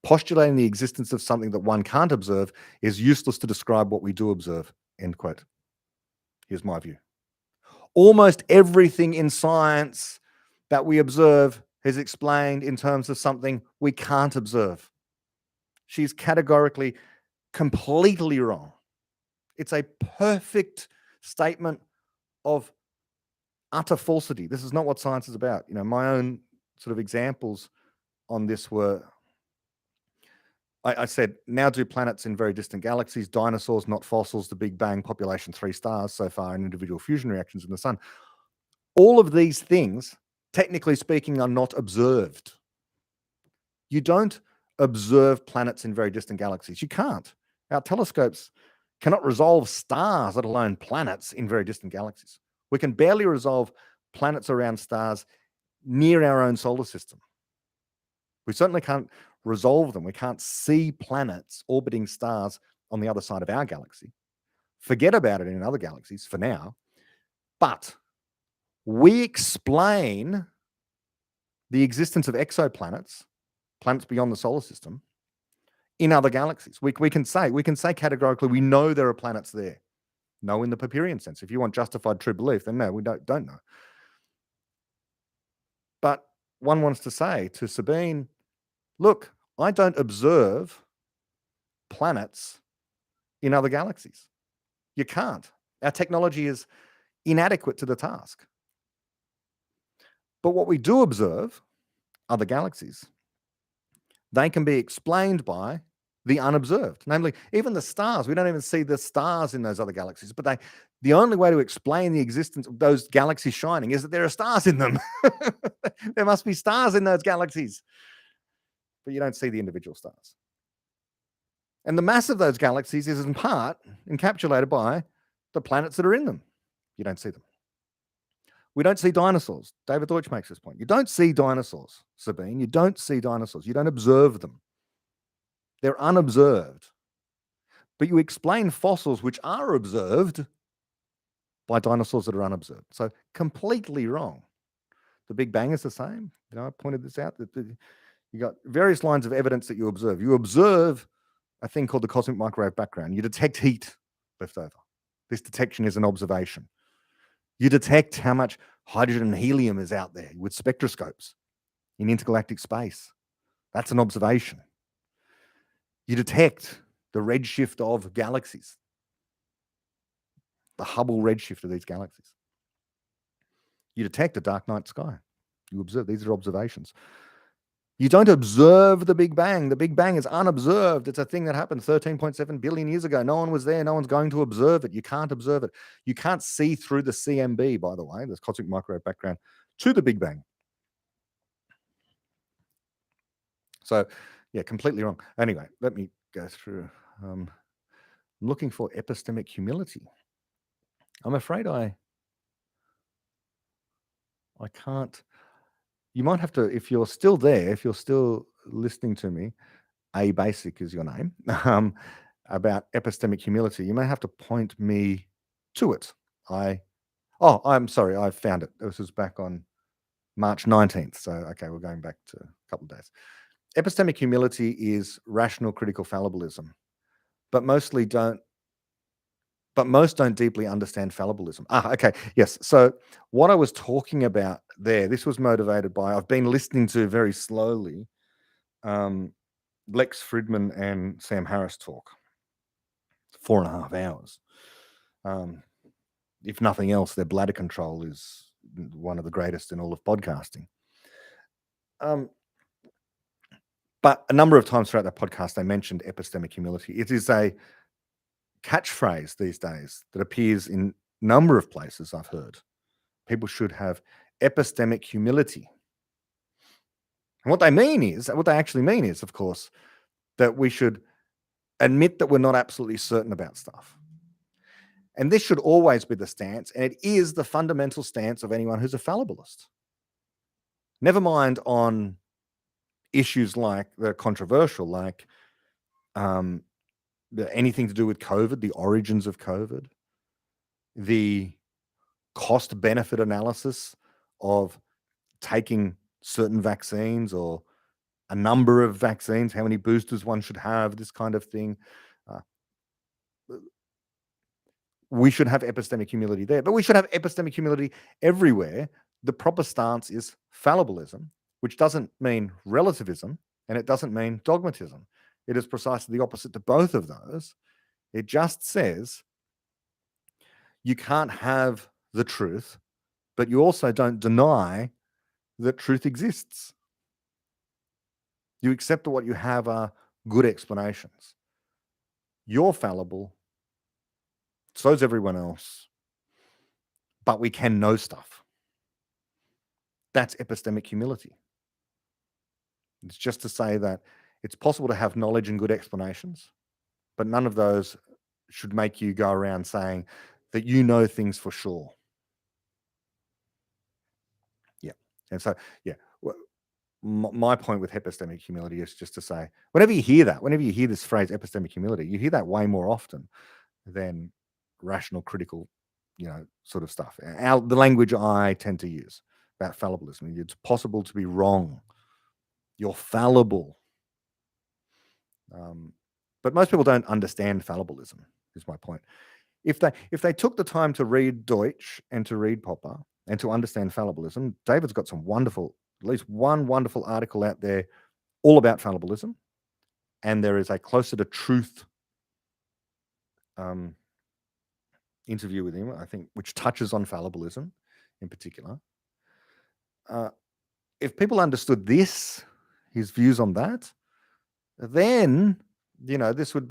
postulating the existence of something that one can't observe is useless to describe what we do observe, end quote. Here's my view. Almost everything in science that we observe has explained in terms of something we can't observe. She's categorically, completely wrong. It's a perfect statement of utter falsity. This is not what science is about. You know, my own sort of examples on this were, I said, now do planets in very distant galaxies, dinosaurs, not fossils, the Big Bang, population 3 stars so far, and individual fusion reactions in the sun. All of these things, technically speaking, are not observed. You don't observe planets in very distant galaxies. You can't. Our telescopes cannot resolve stars, let alone planets in very distant galaxies. We can barely resolve planets around stars near our own solar system. We certainly can't resolve them. We can't see planets orbiting stars on the other side of our galaxy. Forget about it in other galaxies for now. But we explain the existence of exoplanets, planets beyond the solar system, in other galaxies. We can say categorically, we know there are planets there. No, in the Popperian sense. If you want justified true belief, then no, we don't know. But one wants to say to Sabine, look, I don't observe planets in other galaxies. You can't. Our technology is inadequate to the task. But what we do observe, other galaxies, they can be explained by the unobserved. Namely, even the stars. We don't even see the stars in those other galaxies, but the only way to explain the existence of those galaxies shining is that there are stars in them. There must be stars in those galaxies, but you don't see the individual stars. And the mass of those galaxies is in part encapsulated by the planets that are in them. You don't see them. We don't see dinosaurs. David Deutsch makes this point. You don't see dinosaurs, Sabine. You don't see dinosaurs. You don't observe them. They're unobserved. But you explain fossils which are observed by dinosaurs that are unobserved. So completely wrong. The Big Bang is the same. You know, I pointed this out. That you got various lines of evidence that you observe. You observe a thing called the cosmic microwave background. You detect heat left over. This detection is an observation. You detect how much hydrogen and helium is out there with spectroscopes in intergalactic space. That's an observation. You detect the redshift of galaxies, the Hubble redshift of these galaxies. You detect a dark night sky. You observe. These are observations. You don't observe the Big Bang. The Big Bang is unobserved. It's a thing that happened 13.7 billion years ago. No one was there. No one's going to observe it. You can't observe it. You can't see through the CMB, by the way, this cosmic microwave background, to the Big Bang. So, yeah, completely wrong. Anyway, let me go through. I'm looking for epistemic humility. I'm afraid I can't. You might have to, if you're still there, if you're still listening to me, A Basic is your name, about epistemic humility, you may have to point me to it. I'm sorry, I found it. This was back on March 19th. So, okay, we're going back to a couple of days. Epistemic humility is rational critical fallibilism, but most don't deeply understand fallibilism. Okay, yes. So what I was talking about there, this was motivated by, I've been listening to very slowly Lex Fridman and Sam Harris talk. 4.5 hours. If nothing else, their bladder control is one of the greatest in all of podcasting. But a number of times throughout that podcast, they mentioned epistemic humility. It is a catchphrase these days that appears in a number of places I've heard. People should have epistemic humility. And what they actually mean is, of course, that we should admit that we're not absolutely certain about stuff. And this should always be the stance, and it is the fundamental stance of anyone who's a fallibilist. Never mind on issues like the controversial, like anything to do with COVID, the origins of COVID, the cost-benefit analysis of taking certain vaccines or a number of vaccines, how many boosters one should have, this kind of thing. We should have epistemic humility there, but we should have epistemic humility everywhere. The proper stance is fallibilism, which doesn't mean relativism and it doesn't mean dogmatism. It is precisely the opposite to both of those. It just says you can't have the truth, but you also don't deny that truth exists. You accept that what you have are good explanations. You're fallible, so's everyone else, but we can know stuff. That's epistemic humility. It's just to say that it's possible to have knowledge and good explanations, but none of those should make you go around saying that you know things for sure. Yeah. And so, yeah, my point with epistemic humility is just to say, whenever you hear this phrase epistemic humility, you hear that way more often than rational, critical, sort of stuff. The language I tend to use about fallibilism, it's possible to be wrong. You're fallible. But most people don't understand fallibilism, is my point. If they took the time to read Deutsch and to read Popper and to understand fallibilism, David's got some wonderful, at least one wonderful article out there all about fallibilism. And there is a Closer to Truth interview with him, I think, which touches on fallibilism in particular. If people understood his views on that, then, this would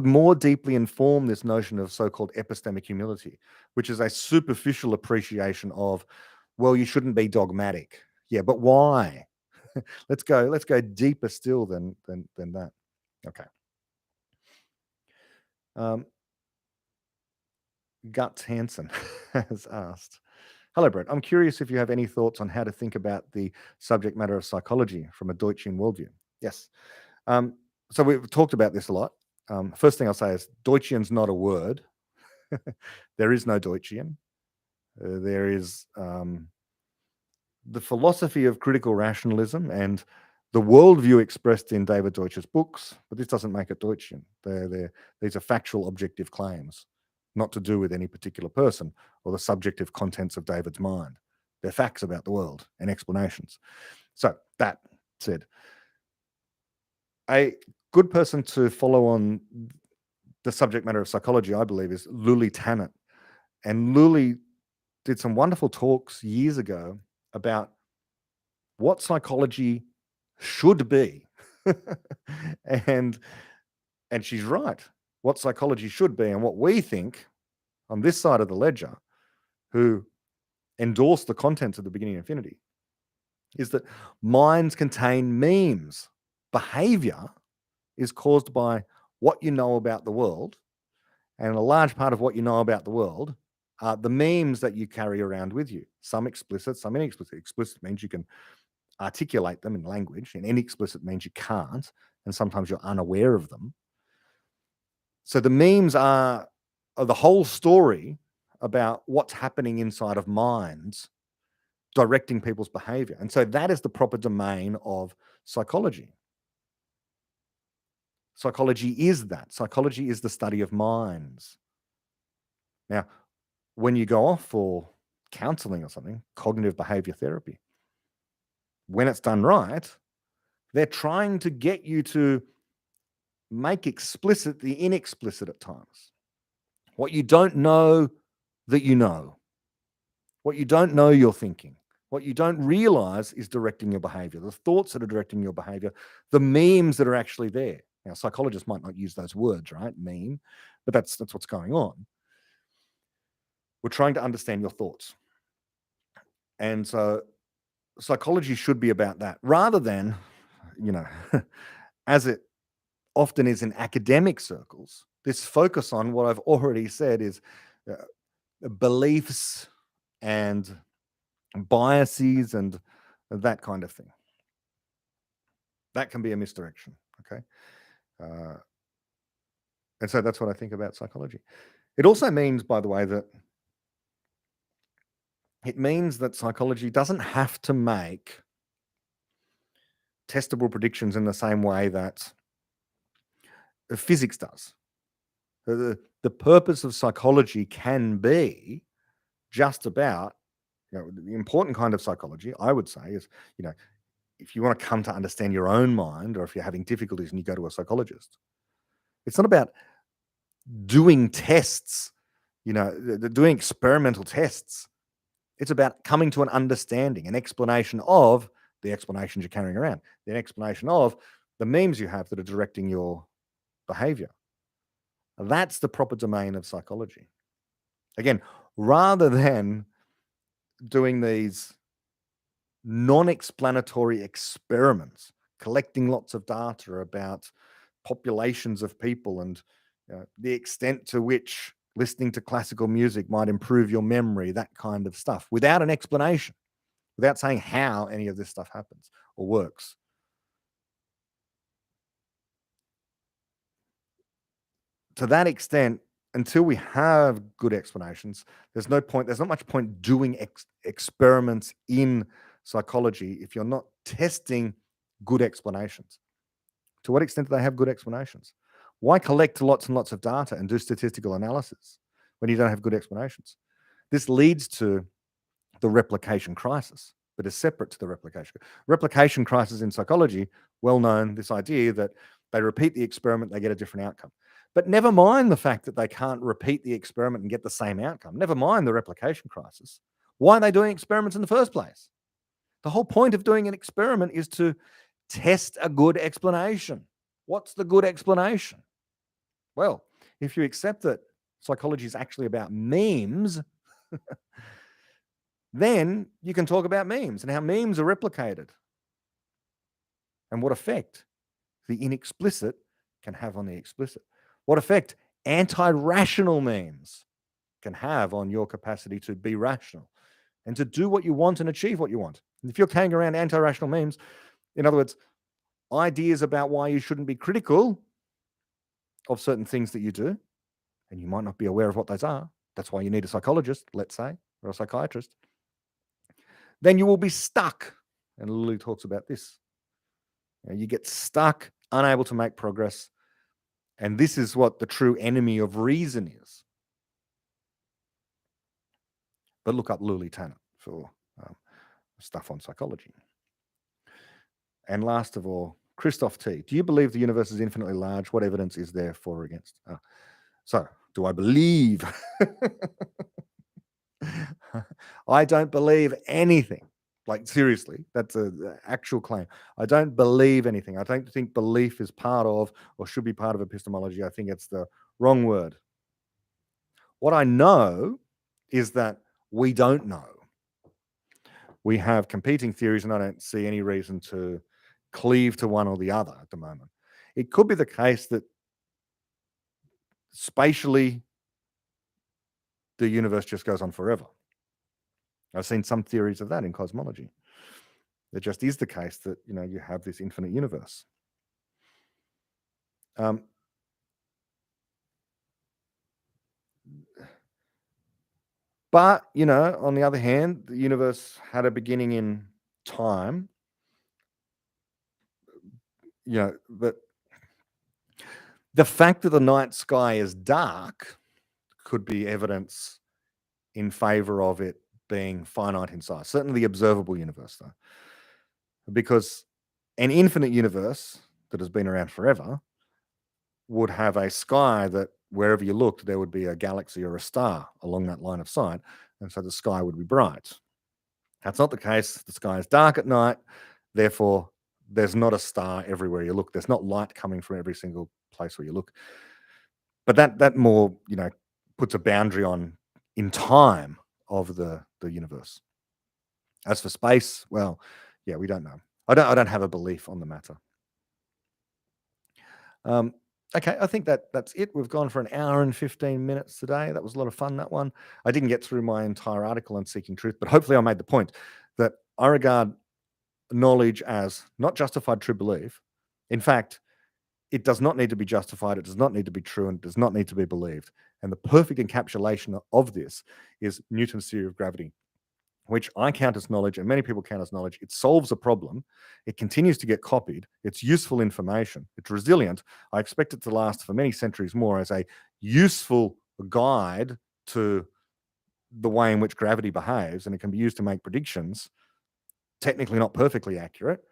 more deeply inform this notion of so-called epistemic humility, which is a superficial appreciation of, well, you shouldn't be dogmatic. Yeah, but why? Let's go deeper still than that. Okay. Guts Hansen has asked, hello, Brett. I'm curious if you have any thoughts on how to think about the subject matter of psychology from a Deutschian worldview. Yes. So we've talked about this a lot. First thing I'll say is Deutschian's not a word. There is no Deutschian. There is the philosophy of critical rationalism and the worldview expressed in David Deutsch's books, but this doesn't make it Deutschian. These are factual, objective claims, not to do with any particular person or the subjective contents of David's mind. They're facts about the world and explanations. So that said, a good person to follow on the subject matter of psychology, I believe, is Luli Tannett. And Luli did some wonderful talks years ago about what psychology should be. and she's right. What psychology should be and what we think on this side of the ledger, who endorse the contents of the Beginning of Infinity, is that minds contain memes. Behavior is caused by what you know about the world, and a large part of what you know about the world are the memes that you carry around with you. Some explicit, some inexplicit. Explicit means you can articulate them in language, and inexplicit means you can't, and sometimes you're unaware of them. So the memes are the whole story about what's happening inside of minds, directing people's behavior. And so that is the proper domain of psychology. Psychology is that. Psychology is the study of minds. Now, when you go off for counseling or something, cognitive behavior therapy, when it's done right, they're trying to get you to make explicit the inexplicit at times. What you don't know that you know. What you don't know you're thinking. What you don't realize is directing your behavior. The thoughts that are directing your behavior, the memes that are actually there. Now, psychologists might not use those words, right? Meme, but that's what's going on. We're trying to understand your thoughts. And so psychology should be about that rather than, as it often is in academic circles, this focus on what I've already said is beliefs and biases and that kind of thing. That can be a misdirection, okay? And so that's what I think about psychology. It also means, by the way, that psychology doesn't have to make testable predictions in the same way that physics does. The purpose of psychology can be just about The important kind of psychology, I would say, is, if you want to come to understand your own mind, or if you're having difficulties and you go to a psychologist, it's not about doing tests, doing experimental tests. It's about coming to an understanding, an explanation of the explanations you're carrying around, an explanation of the memes you have that are directing your behavior. That's the proper domain of psychology. Again, rather than doing these non-explanatory experiments, collecting lots of data about populations of people and the extent to which listening to classical music might improve your memory, that kind of stuff, without an explanation, without saying how any of this stuff happens or works. To that extent, until we have good explanations, there's not much point doing experiments in psychology if you're not testing good explanations. To what extent do they have good explanations? Why collect lots and lots of data and do statistical analysis when you don't have good explanations? This leads to the replication crisis, but is separate to the replication crisis in psychology. Well known, this idea that they repeat the experiment, they get a different outcome. But never mind the fact that they can't repeat the experiment and get the same outcome. Never mind the replication crisis. Why are they doing experiments in the first place? The whole point of doing an experiment is to test a good explanation. What's the good explanation? Well, if you accept that psychology is actually about memes, then you can talk about memes and how memes are replicated and what effect the inexplicit can have on the explicit. What effect anti-rational memes can have on your capacity to be rational and to do what you want and achieve what you want. And if you're carrying around anti-rational memes, in other words, ideas about why you shouldn't be critical of certain things that you do, and you might not be aware of what those are, that's why you need a psychologist, let's say, or a psychiatrist, then you will be stuck. And Lily talks about this. You get stuck, unable to make progress. And this is what the true enemy of reason is. But look up Lily Tanner for stuff on psychology. And last of all, Christoph T. Do you believe the universe is infinitely large? What evidence is there for or against? So, do I believe? I don't believe anything. Like, seriously, that's an actual claim. I don't believe anything. I don't think belief is part of or should be part of epistemology. I think it's the wrong word. What I know is that we don't know. We have competing theories, and I don't see any reason to cleave to one or the other at the moment. It could be the case that spatially the universe just goes on forever. I've seen some theories of that in cosmology. It just is the case that, you have this infinite universe. But, on the other hand, the universe had a beginning in time, but the fact that the night sky is dark could be evidence in favor of it being finite in size, certainly the observable universe, though. Because an infinite universe that has been around forever would have a sky that wherever you looked, there would be a galaxy or a star along that line of sight. And so the sky would be bright. That's not the case. The sky is dark at night. Therefore, there's not a star everywhere you look. There's not light coming from every single place where you look. But that more, puts a boundary on in time of the universe. As for space, well, yeah, we don't know. I don't have a belief on the matter. Okay, I think that's it. We've gone for an hour and 15 minutes today. That was a lot of fun, that one. I didn't get through my entire article on Seeking Truth, but hopefully I made the point that I regard knowledge as not justified true belief. In fact, it does not need to be justified, it does not need to be true, and it does not need to be believed. And the perfect encapsulation of this is Newton's theory of gravity, which I count as knowledge, and many people count as knowledge. It solves a problem. It continues to get copied. It's useful information. It's resilient. I expect it to last for many centuries more as a useful guide to the way in which gravity behaves, and it can be used to make predictions, technically not perfectly accurate,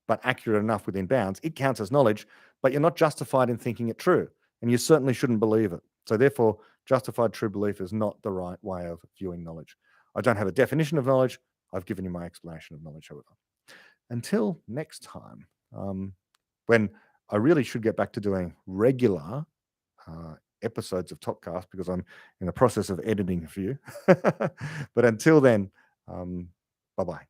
but accurate enough within bounds, it counts as knowledge, but you're not justified in thinking it true, and you certainly shouldn't believe it. So therefore, justified true belief is not the right way of viewing knowledge. I don't have a definition of knowledge. I've given you my explanation of knowledge, however. Until next time, when I really should get back to doing regular episodes of Topcast, because I'm in the process of editing a few. But until then, bye-bye.